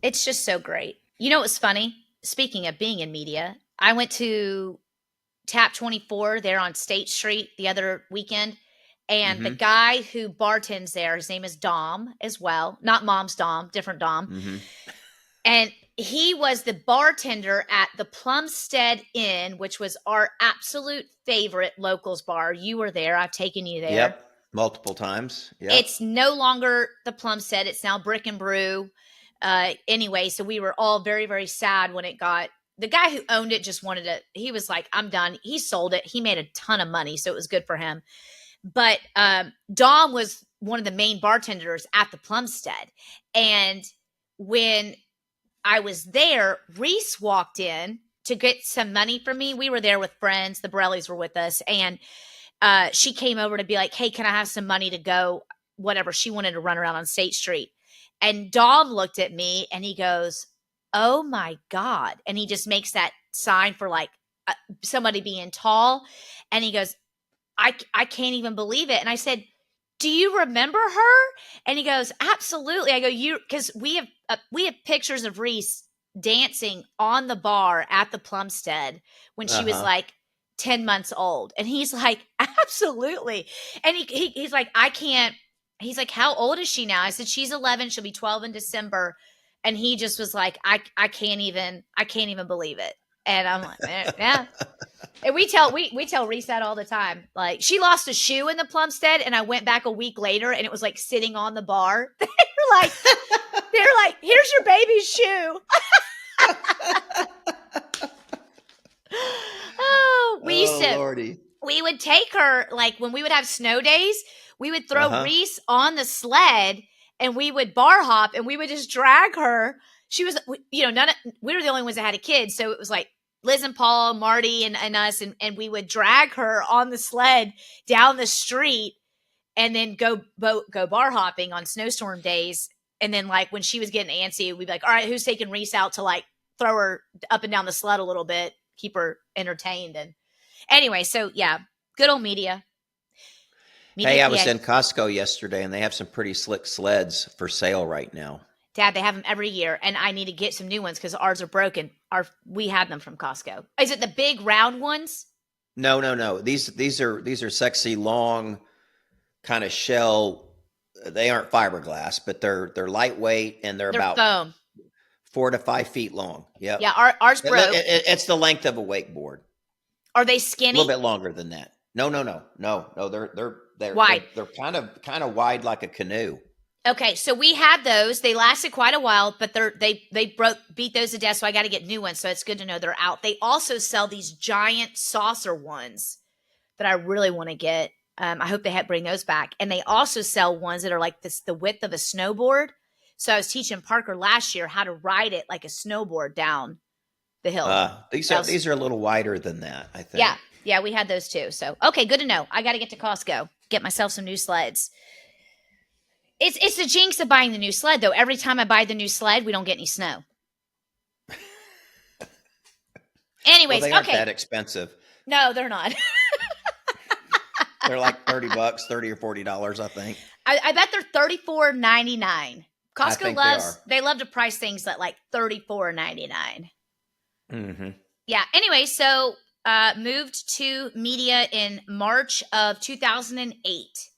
It's just so great. You know what's funny? Speaking of being in media, I went to Tap 24 there on State Street the other weekend, And the guy who bartends there, his name is Dom as well. Not Mom's Dom, different Dom. And he was the bartender at the Plumstead Inn, which was our absolute favorite locals bar. You were there. I've taken you there. Yep. Multiple times. Yep. It's no longer the Plumstead. It's now Brick and Brew. Anyway, so we were all very, very sad when it got, the guy who owned it just wanted to, he was like, I'm done. He sold it. He made a ton of money, so it was good for him. But Dom was one of the main bartenders at the Plumstead. And when I was there, Reese walked in to get some money from me. We were there with friends. The Borellis were with us. And she came over to be like, hey, can I have some money to go? Whatever. She wanted to run around on State Street. And Dom looked at me and he goes, oh my God. And he just makes that sign for like somebody being tall. And he goes, I can't even believe it. And I said, do you remember her? And he goes, absolutely. I go, because we have pictures of Reese dancing on the bar at the Plumstead when she was like 10 months old. And he's like, absolutely. And he's like, I can't. He's like, how old is she now? I said, she's 11. She'll be 12 in December. And he just was like, I can't even believe it. And I'm like, yeah. And we tell Reese that all the time. Like, she lost a shoe in the Plumstead, and I went back a week later, and it was like sitting on the bar. They're like, here's your baby's shoe. We would take her, like when we would have snow days, we would throw Reese on the sled, and we would bar hop, and we would just drag her. She was, we were the only ones that had a kid, so it was like Liz and Paul, Marty, and us, and we would drag her on the sled down the street, and then go bar hopping on snowstorm days. And then, like, when she was getting antsy, we'd be like, all right, who's taking Reese out to like throw her up and down the sled a little bit, keep her entertained. And anyway, so yeah, good old media. Hey, I was in Costco yesterday, and they have some pretty slick sleds for sale right now. Dad, they have them every year, and I need to get some new ones because ours are broken. We had them from Costco. Is it the big round ones? No. These are sexy, long, kind of shell. They aren't fiberglass, but they're lightweight, and they're about foam. 4 to 5 feet long. Yep. Yeah, ours broke. It's the length of a wakeboard. Are they skinny? A little bit longer than that. No. They're wide. They're kind of wide like a canoe. Okay, so we had those. They lasted quite a while, but they beat those to death, so I got to get new ones. So it's good to know they're out. They also sell these giant saucer ones that I really want to get. I hope they bring those back. And they also sell ones that are like the width of a snowboard. So I was teaching Parker last year how to ride it like a snowboard down the hill. These are a little wider than that, I think. Yeah, we had those too. So okay, good to know. I got to get to Costco, get myself some new sleds. It's the jinx of buying the new sled, though. Every time I buy the new sled, we don't get any snow. Anyways, they aren't that expensive. No, they're not. They're like $30, $30 or $40, I think. I bet they're $34.99. Costco they love to price things at like $34.99. Mm-hmm. Yeah. Anyway, so moved to media in March of 2008.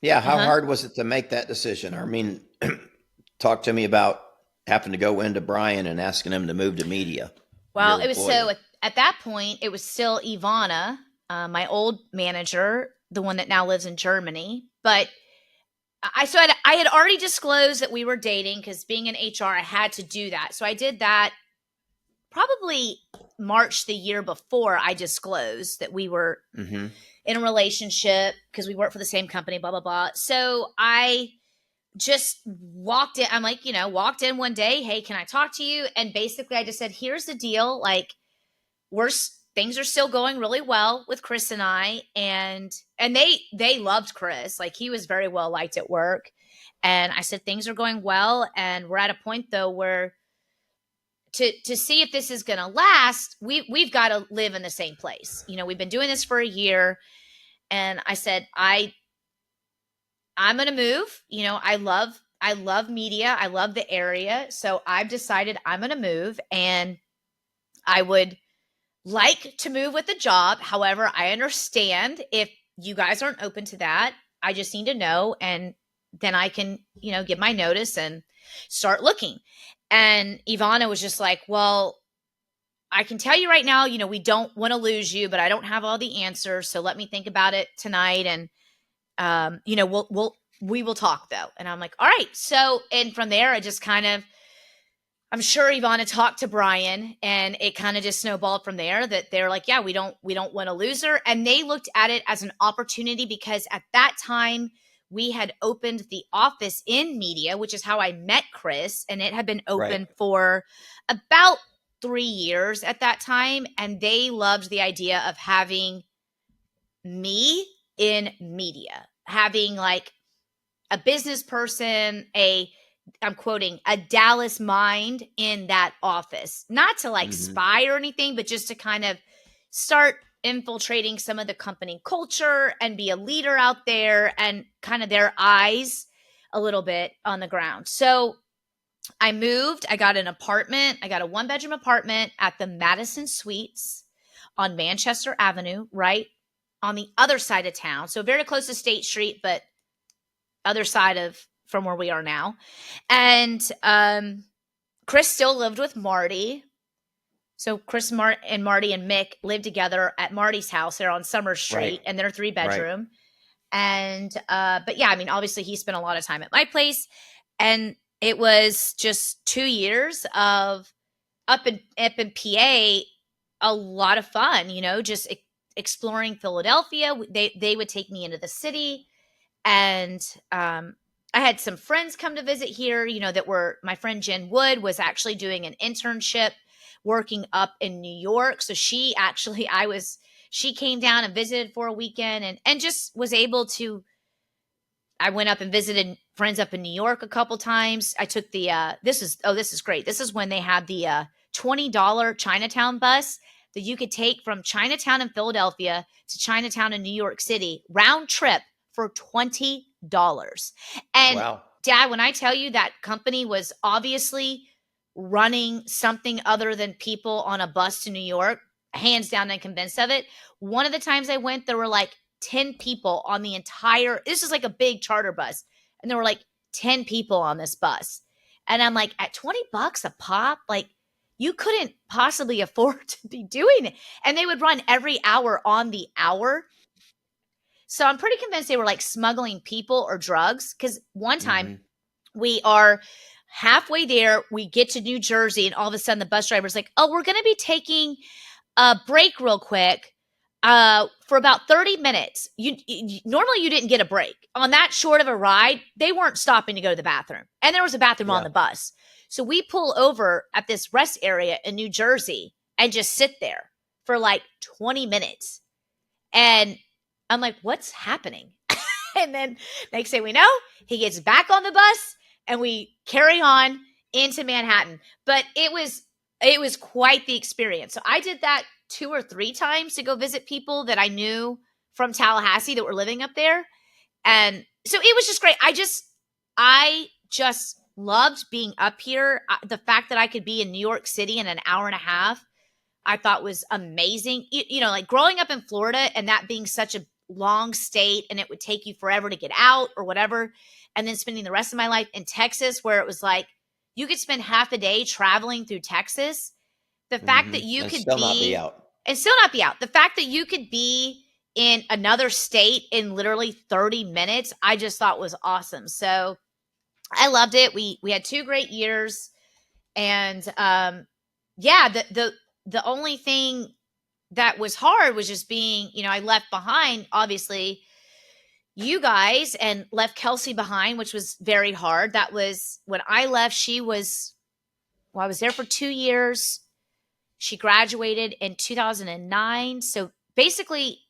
Yeah, how hard was it to make that decision? I mean, talk to me about having to go into Brian and asking him to move to media. Well, it was at that point, it was still Ivana, my old manager, the one that now lives in Germany. But I had already disclosed that we were dating because being in HR, I had to do that. So I did that probably March the year before I disclosed that we were in a relationship because we work for the same company, blah, blah, blah. So I just walked in. I'm like, walked in one day. Hey, can I talk to you? And basically I just said, here's the deal. Like things are still going really well with Chris and I. And they loved Chris. Like he was very well liked at work. And I said, things are going well. And we're at a point though, where to see if this is going to last, we've got to live in the same place. We've been doing this for a year. And I said, I'm going to move. I love media. I love the area. So I've decided I'm going to move, and I would like to move with a job. However, I understand if you guys aren't open to that. I just need to know. And then I can, give my notice and start looking. And Ivana was just like, well, I can tell you right now, we don't want to lose you, but I don't have all the answers. So let me think about it tonight. And, we will talk though. And I'm like, all right. So, and from there, I just kind of, I'm sure Ivana talked to Brian, and it kind of just snowballed from there, that they're like, yeah, we don't want to lose her. And they looked at it as an opportunity, because at that time we had opened the office in media, which is how I met Chris. And it had been open for about 3 years at that time. And they loved the idea of having me in media, having like a business person, I'm quoting, a Dallas mind in that office, not to like spy or anything, but just to kind of start infiltrating some of the company culture and be a leader out there and kind of their eyes a little bit on the ground. So I moved, I got an apartment. I got a 1-bedroom apartment at the Madison Suites on Manchester Avenue, right on the other side of town. So very close to State Street, but other side of from where we are now. And Chris still lived with Marty. So Chris and Marty and Mick lived together at Marty's house there on Summer Street, and they're 3-bedroom. And but yeah, I mean, obviously he spent a lot of time at my place, and it was just 2 years of up in PA, a lot of fun, just exploring Philadelphia. They would take me into the city, and I had some friends come to visit here, that were, my friend Jen Wood was actually doing an internship working up in New York. So she came down and visited for a weekend, and just was able to, I went up and visited friends up in New York a couple times. I took the, this is great. This is when they had the $20 Chinatown bus that you could take from Chinatown in Philadelphia to Chinatown in New York City, round trip, for $20. And wow. Dad, when I tell you that company was obviously running something other than people on a bus to New York, hands down, I'm convinced of it. One of the times I went, there were like 10 people on the entire, this is like a big charter bus, and there were like 10 people on this bus. And I'm like, at $20 a pop, like you couldn't possibly afford to be doing it. And they would run every hour on the hour. So I'm pretty convinced they were like smuggling people or drugs, because one time we are halfway there, we get to New Jersey, and all of a sudden the bus driver's like, oh, we're going to be taking a break real quick for about 30 minutes. Normally you didn't get a break. On that short of a ride, they weren't stopping to go to the bathroom. And there was a bathroom on the bus. So we pull over at this rest area in New Jersey and just sit there for like 20 minutes. And I'm like, what's happening? And then next thing we know, he gets back on the bus and we carry on into Manhattan. But it was quite the experience. So I did that 2 or 3 times to go visit people that I knew from Tallahassee that were living up there. And so it was just great. I just loved being up here. The fact that I could be in New York City in an hour and a half, I thought was amazing. Like growing up in Florida and that being such a long state, and it would take you forever to get out or whatever. And then spending the rest of my life in Texas, where it was like, you could spend half a day traveling through Texas. The fact that you could still not be out. And still not be out. The fact that you could be in another state in literally 30 minutes, I just thought was awesome. So I loved it. We had 2 great years. And the only thing that was hard was just being, I left behind, obviously, you guys, and left Kelsey behind, which was very hard. That was when I left. I was there for 2 years. She graduated in 2009. So basically,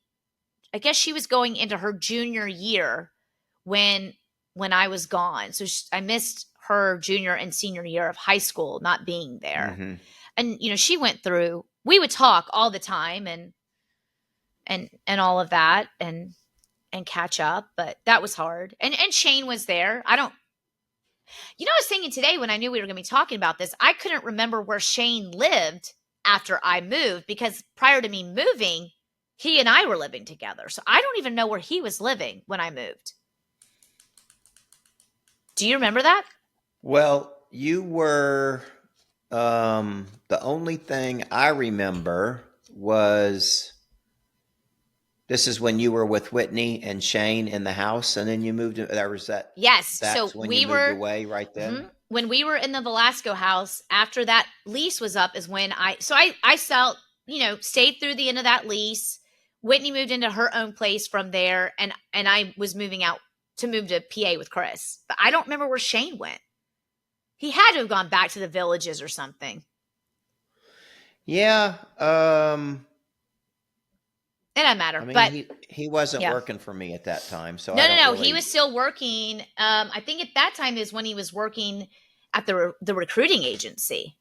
I guess she was going into her junior year when I was gone. So I missed her junior and senior year of high school not being there. And, she went through, we would talk all the time and all of that and catch up, but that was hard. And Shane was there. I was thinking today when I knew we were going to be talking about this, I couldn't remember where Shane lived after I moved, because prior to me moving, he and I were living together. So I don't even know where he was living when I moved. Do you remember that? Well, you were the only thing I remember was this is when you were with Whitney and Shane in the house, and then you moved. There was that. Yes. So That's when you we moved were away, right then. when we were in the Velasco house after that lease was up is when I felt, stayed through the end of that lease. Whitney moved into her own place from there, and I was moving out to move to PA with Chris. But I don't remember where Shane went. He had to have gone back to the villages or something. Yeah. It doesn't matter. I mean, but he wasn't yeah. working for me at that time, so No, I no, don't no. really. He was still working. I think at that time is when he was working at the recruiting agency.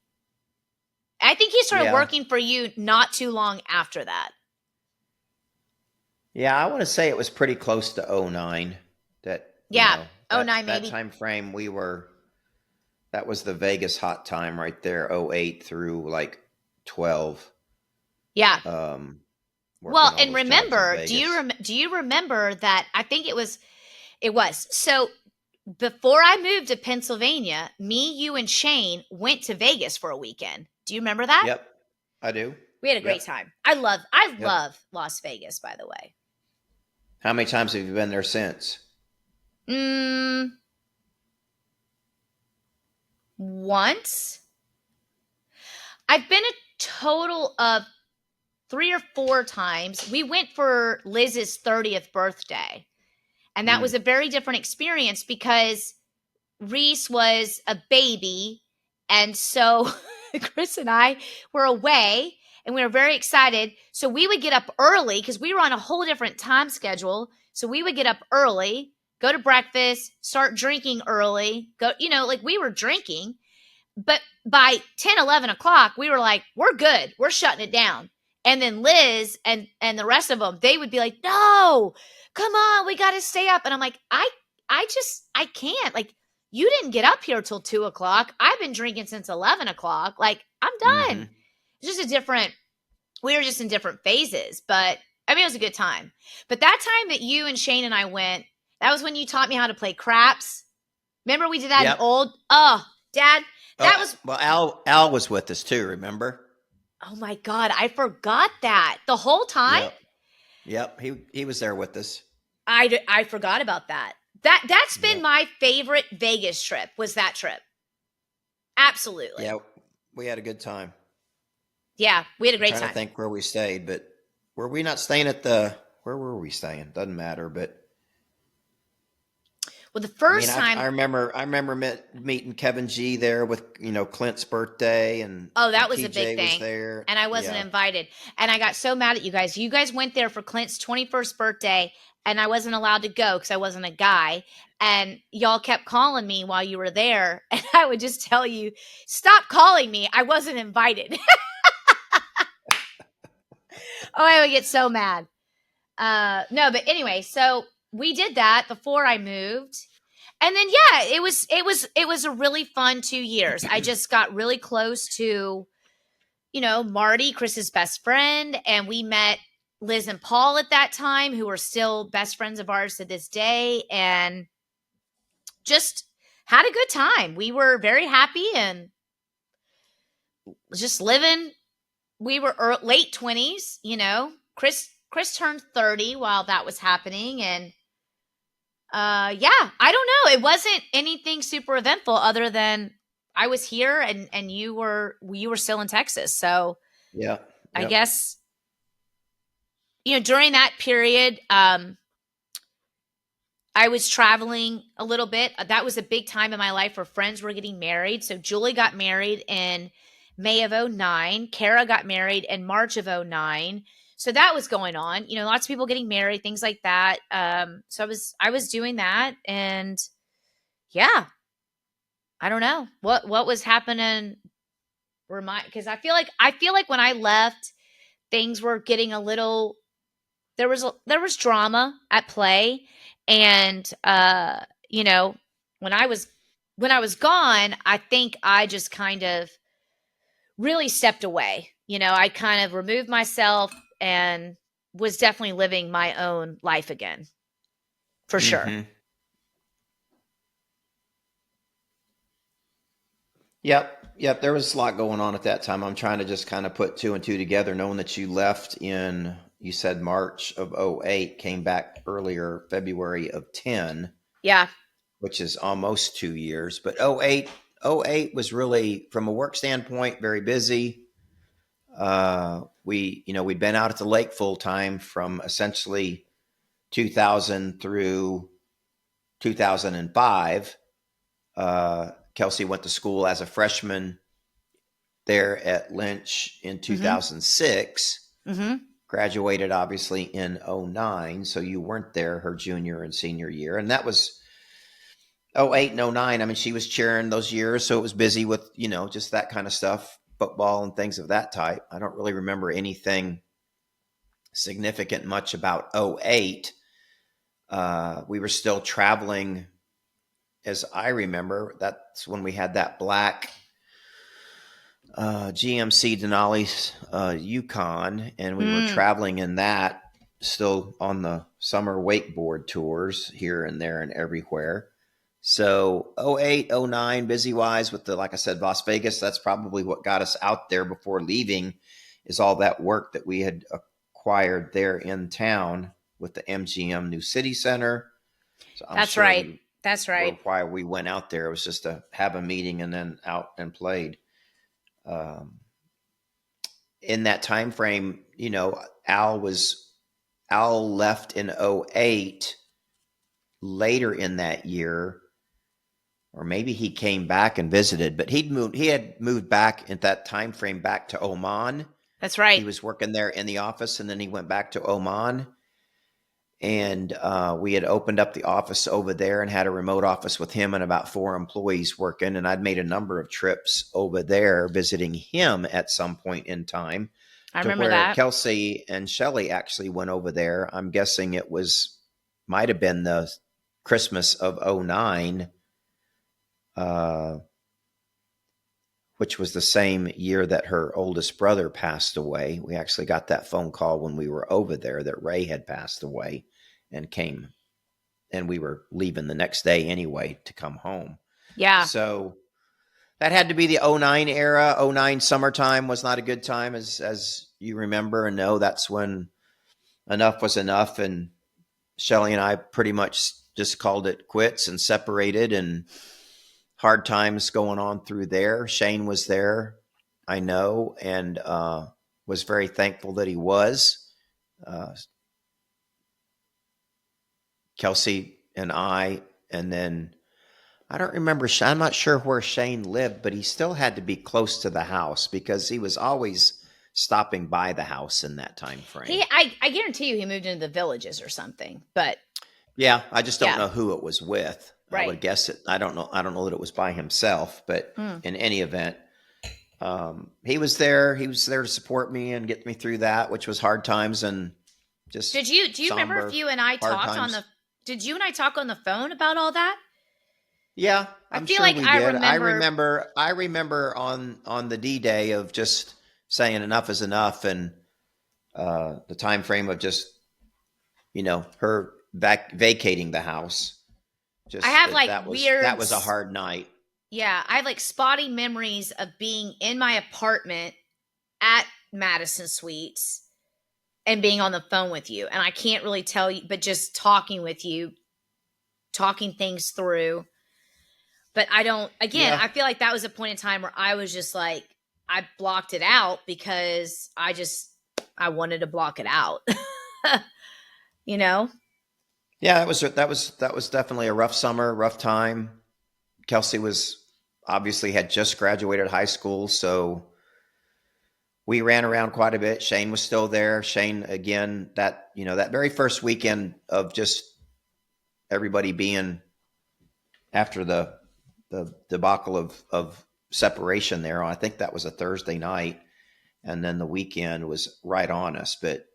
I think he started Yeah. working for you not too long after that. Yeah, I want to say it was pretty close to '09. That Yeah, that 09 that maybe. time frame we were. That was the Vegas hot time right there, '08 through like 12. Yeah. Working Well, all and those jobs in remember, Vegas. do you remember that? I think it was so. Before I moved to Pennsylvania, me, you, and Shane went to Vegas for a weekend. Do you remember that? Yep, I do. We had a great Yep, time. I yep. love Las Vegas, by the way. How many times have you been there since? Once. I've been a total of 3 or 4 times. We went for Liz's 30th birthday, and that was a very different experience because Reese was a baby, and so Chris and I were away, and we were very excited. So we would get up early because we were on a whole different time schedule. So we would get up early, go to breakfast, start drinking early, like we were drinking. But by 10, 11 o'clock, we were like, we're good. We're shutting it down. And then Liz and the rest of them, they would be like, no, come on, we got to stay up. And I'm like, I can't. Like, you didn't get up here till 2 o'clock. I've been drinking since 11 o'clock. Like, I'm Mm-hmm. done. It's just we were just in different phases. But I mean, it was a good time. But that time that you and Shane and I went, that was when you taught me how to play craps. Remember we did that Yep. Dad, that was. Well, Al was with us too. Remember? Oh my God, I forgot that the whole time. Yep. He was there with us. I forgot about that. That's been my favorite Vegas trip. Was that trip? Absolutely. Yeah, we had a good time. Yeah, we had a great Trying time. to think where we stayed, but were we not staying where were we staying? Doesn't matter, but Well, the first time I remember meeting Kevin G there with Clint's birthday, and that was a TJ big thing. was there, and I wasn't invited, and I got so mad at you guys. You guys went there for Clint's 21st birthday, and I wasn't allowed to go because I wasn't a guy. And y'all kept calling me while you were there, and I would just tell you, stop calling me. I wasn't invited. Oh, I would get so mad. No, but anyway, so we did that before I moved. And then it was a really fun 2 years. I just got really close to, Marty, Chris's best friend, and we met Liz and Paul at that time, who are still best friends of ours to this day, and just had a good time. We were very happy and just living. We were late 20s, Chris turned 30 while that was happening, and I don't know. It wasn't anything super eventful other than I was here and you were still in Texas. So yeah. I guess, during that period, I was traveling a little bit. That was a big time in my life where friends were getting married. So Julie got married in May of 2009. Kara got married in March of 2009. So that was going on, lots of people getting married, things like that. So I was doing that, and I don't know what was happening. Because I feel like when I left, things were getting a little. There was drama at play, and when I was gone, I think I just kind of really stepped away. I kind of removed myself and was definitely living my own life again, for sure. Mm-hmm. Yep. There was a lot going on at that time. I'm trying to just kind of put two and two together, knowing that you left in, you said March of '08, came back earlier, February of 10, Yeah. which is almost 2 years. But '08 was really, from a work standpoint, very busy. We'd been out at the lake full time from essentially 2000 through 2005. Kelsey went to school as a freshman there at Lynch in 2006, Mm-hmm. graduated obviously in '09. So you weren't there her junior and senior year. And that was '08 and '09. I mean, she was cheering those years. So it was busy with, just that kind of stuff, football and things of that type. I don't really remember anything significant much about '08. We were still traveling, as I remember. That's when we had that black GMC Denali's Yukon, and we were traveling in that, still on the summer wakeboard tours here and there and everywhere. So '08, '09, busy wise with like I said, Las Vegas. That's probably what got us out there before leaving, is all that work that we had acquired there in town with the MGM New City Center. So I'm That's sure right. That's right. why we went out there. It was just to have a meeting and then out and played. In that time frame, Al left in '08. Later in that year, or maybe he came back and visited, but he had moved back at that time frame back to Oman. That's right. He was working there in the office, and then he went back to Oman. And we had opened up the office over there and had a remote office with him and about 4 employees working. And I'd made a number of trips over there visiting him at some point in time. I to remember where that. Kelsey and Shelley actually went over there. I'm guessing it might have been the Christmas of '09, which was the same year that her oldest brother passed away. We actually got that phone call when we were over there that Ray had passed away and came, and we were leaving the next day anyway to come home. Yeah. So that had to be the '09 era. '09 summertime was not a good time, as you remember and know. That's when enough was enough, and Shelley and I pretty much just called it quits and separated, and hard times going on through there. Shane was there, I know, and was very thankful that he was. Kelsey and I, and then I don't remember. I'm not sure where Shane lived, but he still had to be close to the house because he was always stopping by the house in that time frame. I guarantee you he moved into the Villages or something, but yeah, I just don't know who it was with. Right. I would guess it. I don't know that it was by himself, but in any event, he was there. He was there to support me and get me through that, which was hard times. And just do you remember if you and I talked on the? Did you and I talk on the phone about all that? Yeah, I feel sure like we I did. remember. I remember on the D-Day of just saying enough is enough, and the time frame of just her vacating the house. I have that was a hard night. Yeah, I have like spotty memories of being in my apartment at Madison Suites and being on the phone with you, and I can't really tell you, but just talking with you, talking things through. But I don't. Again, I feel like that was a point in time where I was just like, I blocked it out because I wanted to block it out. Yeah, that was definitely a rough summer, rough time. Kelsey had just graduated high school, so we ran around quite a bit. Shane was still there. Shane, again, that very first weekend of just everybody being after the debacle of separation there. I think that was a Thursday night, and then the weekend was right on us. But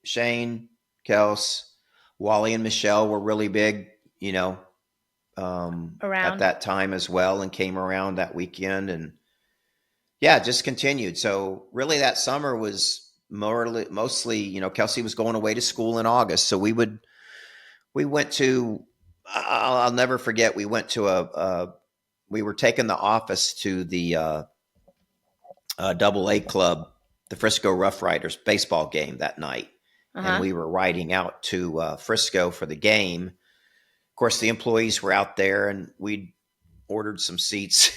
Shane, Kels, Wally, and Michelle were really big, around at that time as well, and came around that weekend, and yeah, just continued. So really that summer was mostly, Kelsey was going away to school in August. So we went to, I'll never forget, we went to we were taking the office to the Double A Club, the Frisco Rough Riders baseball game that night. And Uh-huh. we were riding out to Frisco for the game. Of course, the employees were out there, and we'd ordered some seats.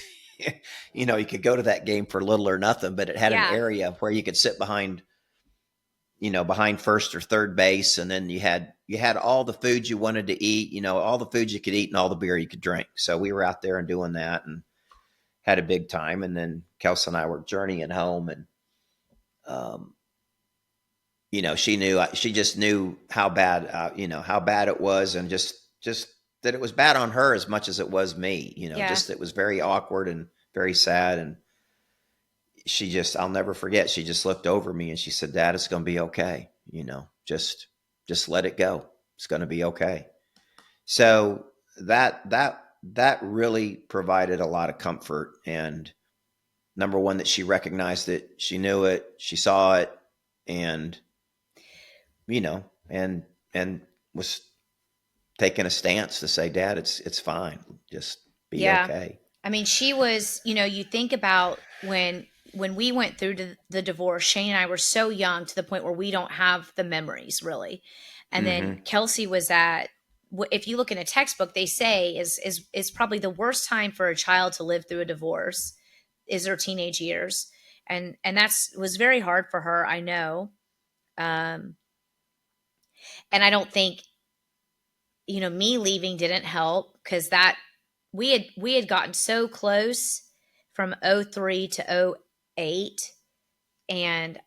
You could go to that game for little or nothing, but it had an Yeah. area where you could sit behind first or third base. And then you had all the food you wanted to eat, all the food you could eat and all the beer you could drink. So we were out there and doing that and had a big time. And then Kelsey and I were journeying home, and, she just knew how bad, how bad it was, and just that it was bad on her as much as it was me, Yeah. just, it was very awkward and very sad. And I'll never forget, she just looked over me and she said, "Dad, it's going to be okay. Just let it go. It's going to be okay." So that really provided a lot of comfort. And number one, that she recognized it, she knew it, she saw it, and, and was taking a stance to say, "Dad, it's fine. Just be okay." I mean, she was, you think about when we went through the divorce, Shane and I were so young to the point where we don't have the memories really. And then Kelsey was if you look in a textbook, they say is probably the worst time for a child to live through a divorce is their teenage years. And was very hard for her, I know. And I don't think, me leaving didn't help, because we had gotten so close from 03 to 08. And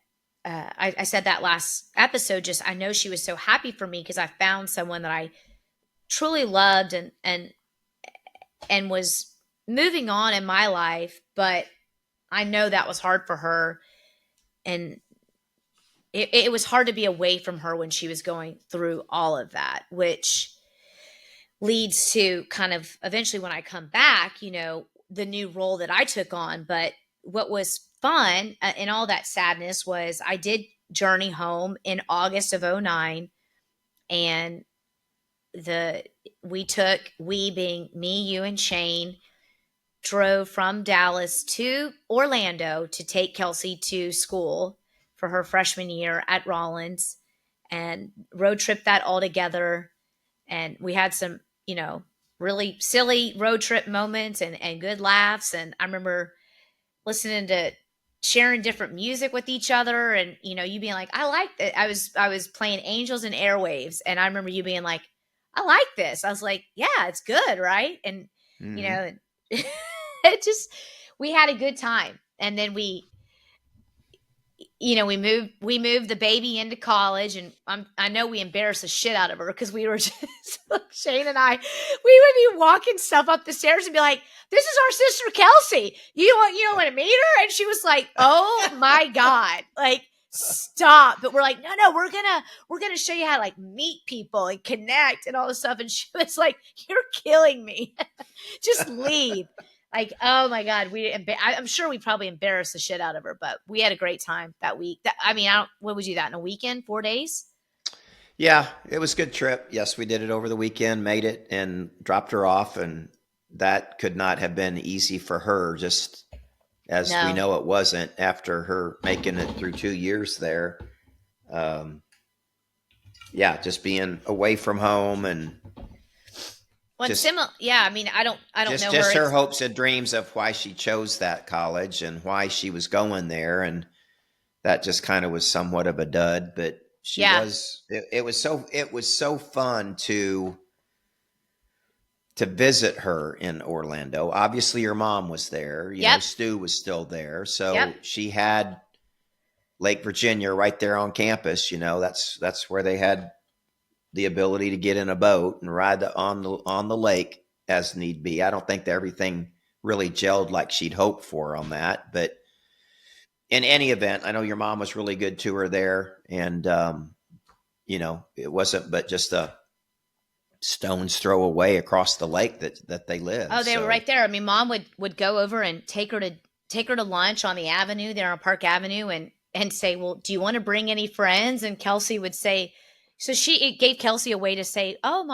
I said that last episode, I know she was so happy for me because I found someone that I truly loved and was moving on in my life. But I know that was hard for her. And it was hard to be away from her when she was going through all of that, which leads to kind of eventually when I come back, the new role that I took on. But what was fun in all that sadness was I did journey home in August of 09. And we being me, you, and Shane, drove from Dallas to Orlando to take Kelsey to school for her freshman year at Rollins, and road trip that all together. And we had some, really silly road trip moments and good laughs. And I remember listening to sharing different music with each other, and, you being like, "I like it." I was playing Angels and Airwaves. And I remember you being like, "I like this." I was like, "Yeah, it's good." Right. And, it just, we had a good time. And then we moved the baby into college, and I know we embarrassed the shit out of her because we were just Shane and I, we would be walking stuff up the stairs and be like, "This is our sister Kelsey. You don't want to meet her?" And she was like, "Oh my God, like, stop." But we're like, no, we're gonna show you how to, like, meet people and connect and all this stuff. And she was like, "You're killing me. Just leave." Like, oh my God, I'm sure we probably embarrassed the shit out of her, but we had a great time that week. What would you do that in a weekend, 4 days? Yeah, it was a good trip. Yes, we did it over the weekend, made it, and dropped her off. And that could not have been easy for her, just as we know it wasn't, after her making it through 2 years there. Just being away from home and I don't know her. Just her hopes and dreams of why she chose that college and why she was going there, and that just kind of was somewhat of a dud. But it was so fun to visit her in Orlando. Obviously, your mom was there. Stu was still there, so she had Lake Virginia right there on campus. That's where they had the ability to get in a boat and ride on the lake as need be. I don't think that everything really gelled like she'd hoped for on that, but in any event, I know your mom was really good to her there, and it wasn't but just a stone's throw away across the lake that they live. Oh, they were right there. I mean, Mom would go over and take her to lunch on the avenue there on Park Avenue, and and say, well, do you want to bring any friends? And Kelsey would say, so it gave Kelsey a way to say, oh,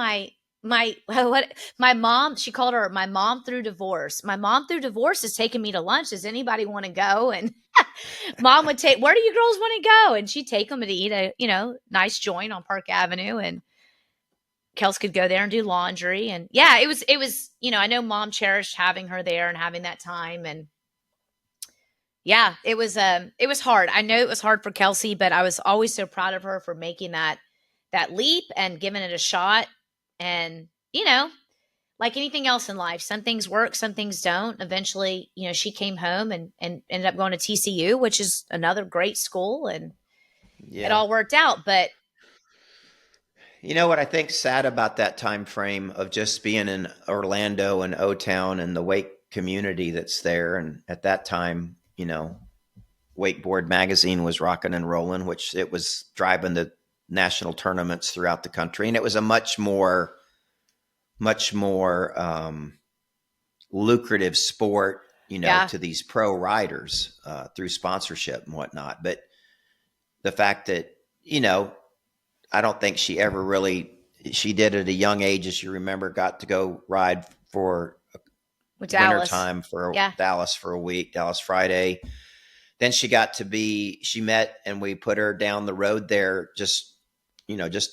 what my mom, she called her my mom through divorce. My mom through divorce is taking me to lunch. Does anybody want to go? And mom would take, where do you girls want to go? And she'd take them to eat a, nice joint on Park Avenue. And Kels could go there and do laundry. And yeah, it was, I know mom cherished having her there and having that time. And yeah, it was hard. I know it was hard for Kelsey, but I was always so proud of her for making that leap and giving it a shot. And, like anything else in life, some things work, some things don't. Eventually, she came home and ended up going to TCU, which is another great school, and it all worked out. But you know what I think sad about that time frame of just being in Orlando and O-Town and the wake community that's there. And at that time, Wakeboard magazine was rocking and rolling, which it was driving the national tournaments throughout the country. And it was a much more lucrative sport, to these pro riders through sponsorship and whatnot. But the fact that, I don't think she ever she did at a young age, as you remember, got to go ride for wintertime for Dallas for a week, Dallas Friday. Then she met and we put her down the road there, just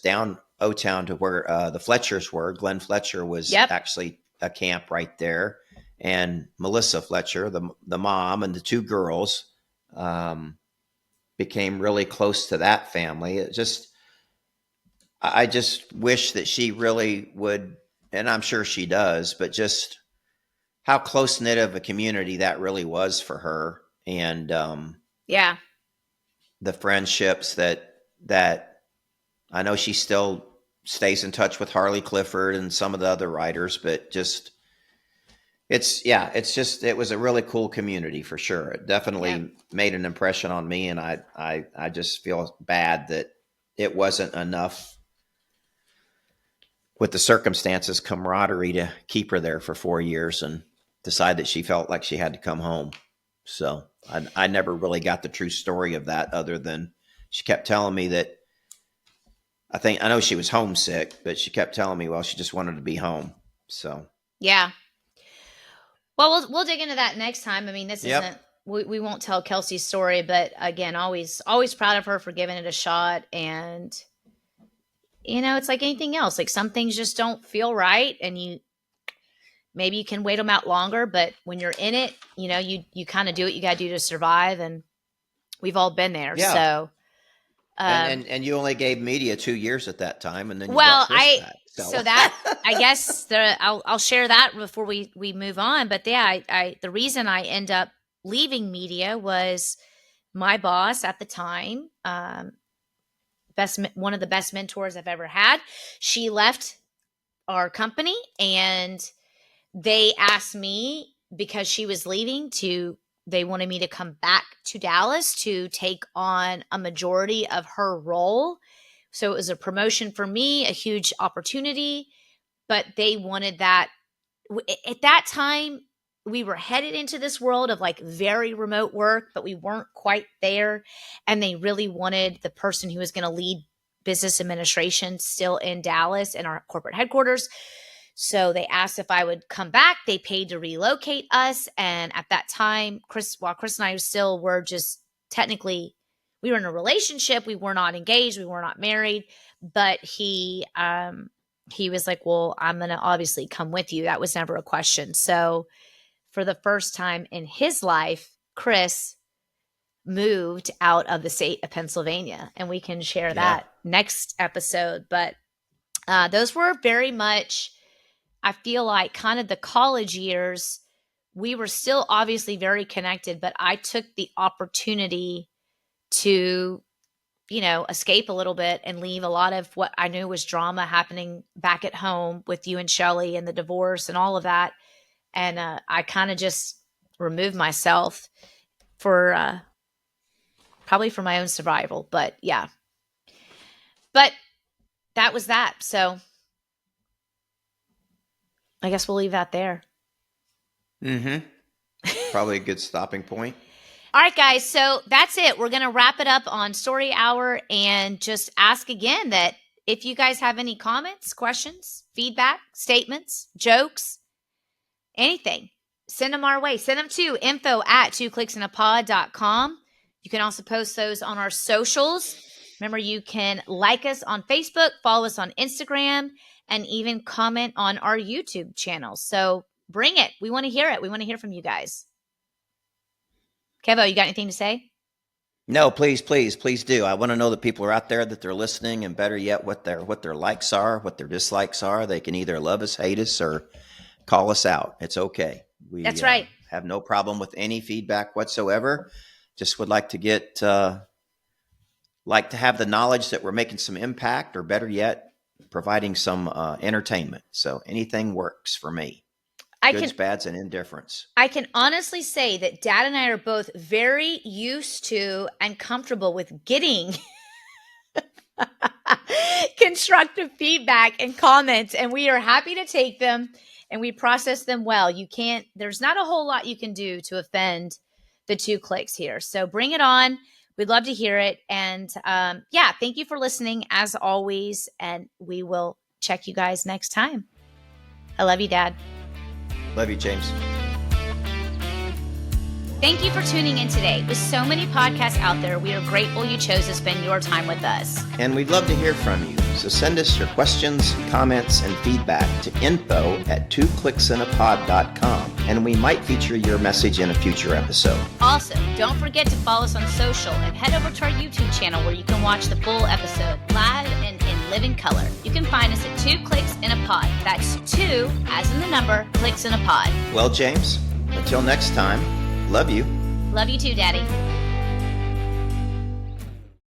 down O-Town to where the Fletchers were. Glenn Fletcher was actually a camp right there. And Melissa Fletcher, the mom, and the two girls became really close to that family. I just wish that she really would, and I'm sure she does, but just how close-knit of a community that really was for her. And the friendships that I know she still stays in touch with Harley Clifford and some of the other riders, but just it was a really cool community for sure. It definitely made an impression on me, and I just feel bad that it wasn't enough with the circumstances, camaraderie to keep her there for 4 years and decide that she felt like she had to come home. So I never really got the true story of that, other than she kept telling me that I know she was homesick, but she kept telling me, well, she just wanted to be home. So, yeah. Well, we'll dig into that next time. I mean, this isn't, we won't tell Kelsey's story, but again, always proud of her for giving it a shot. And, it's like anything else. Like some things just don't feel right, and maybe you can wait them out longer, but when you're in it, you kind of do what you got to do to survive. And we've all been there. Yeah. So, and you only gave media 2 years at that time, and then so that I guess I'll share that before we move on. But yeah, the reason I end up leaving media was my boss at the time, one of the best mentors I've ever had. She left our company, and they asked me, because she was leaving, they wanted me to come back to Dallas to take on a majority of her role. So it was a promotion for me, a huge opportunity, but they wanted that. At that time, we were headed into this world of like very remote work, but we weren't quite there. And they really wanted the person who was going to lead business administration still in Dallas in our corporate headquarters. So they asked if I would come back. They paid to relocate us. And at that time, Chris and I were just technically, we were in a relationship. We were not engaged. We were not married. But he was like, well, I'm going to obviously come with you. That was never a question. So for the first time in his life, Chris moved out of the state of Pennsylvania. And we can share that next episode. But those were very much, I feel like, kind of the college years. We were still obviously very connected, but I took the opportunity to, escape a little bit and leave a lot of what I knew was drama happening back at home with you and Shelly and the divorce and all of that. And I kind of just removed myself for probably for my own survival. But yeah. But that was that. So I guess we'll leave that there. Mm-hmm. Probably a good stopping point. All right, guys. So that's it. We're going to wrap it up on Story Hour and just ask again that if you guys have any comments, questions, feedback, statements, jokes, anything, send them our way. Send them to info@twoclicksinapod.com. You can also post those on our socials. Remember, you can like us on Facebook, follow us on Instagram, and even comment on our YouTube channel. So bring it. We want to hear it. We want to hear from you guys. Kevo, you got anything to say? No, please do. I want to know that people are out there, that they're listening, and better yet, what their likes are, what their dislikes are. They can either love us, hate us, or call us out. It's okay. That's right. Have no problem with any feedback whatsoever. Just would like to get, like to have the knowledge that we're making some impact, or better yet, providing some entertainment. So anything works for me. Goods, bads, and indifference. I can honestly say that Dad and I are both very used to and comfortable with getting constructive feedback and comments, and we are happy to take them and we process them well. There's not a whole lot you can do to offend the 2 clicks here. So bring it on. We'd love to hear it. And thank you for listening as always. And we will check you guys next time. I love you, Dad. Love you, James. Thank you for tuning in today. With so many podcasts out there, we are grateful you chose to spend your time with us. And we'd love to hear from you. So send us your questions, comments, and feedback to info@twoclicksinapod.com, and we might feature your message in a future episode. Also, don't forget to follow us on social and head over to our YouTube channel where you can watch the full episode live and in living color. You can find us at 2 Clicks in a Pod. That's 2, as in the number, clicks in a pod. Well, James, until next time, love you. Love you too, Daddy.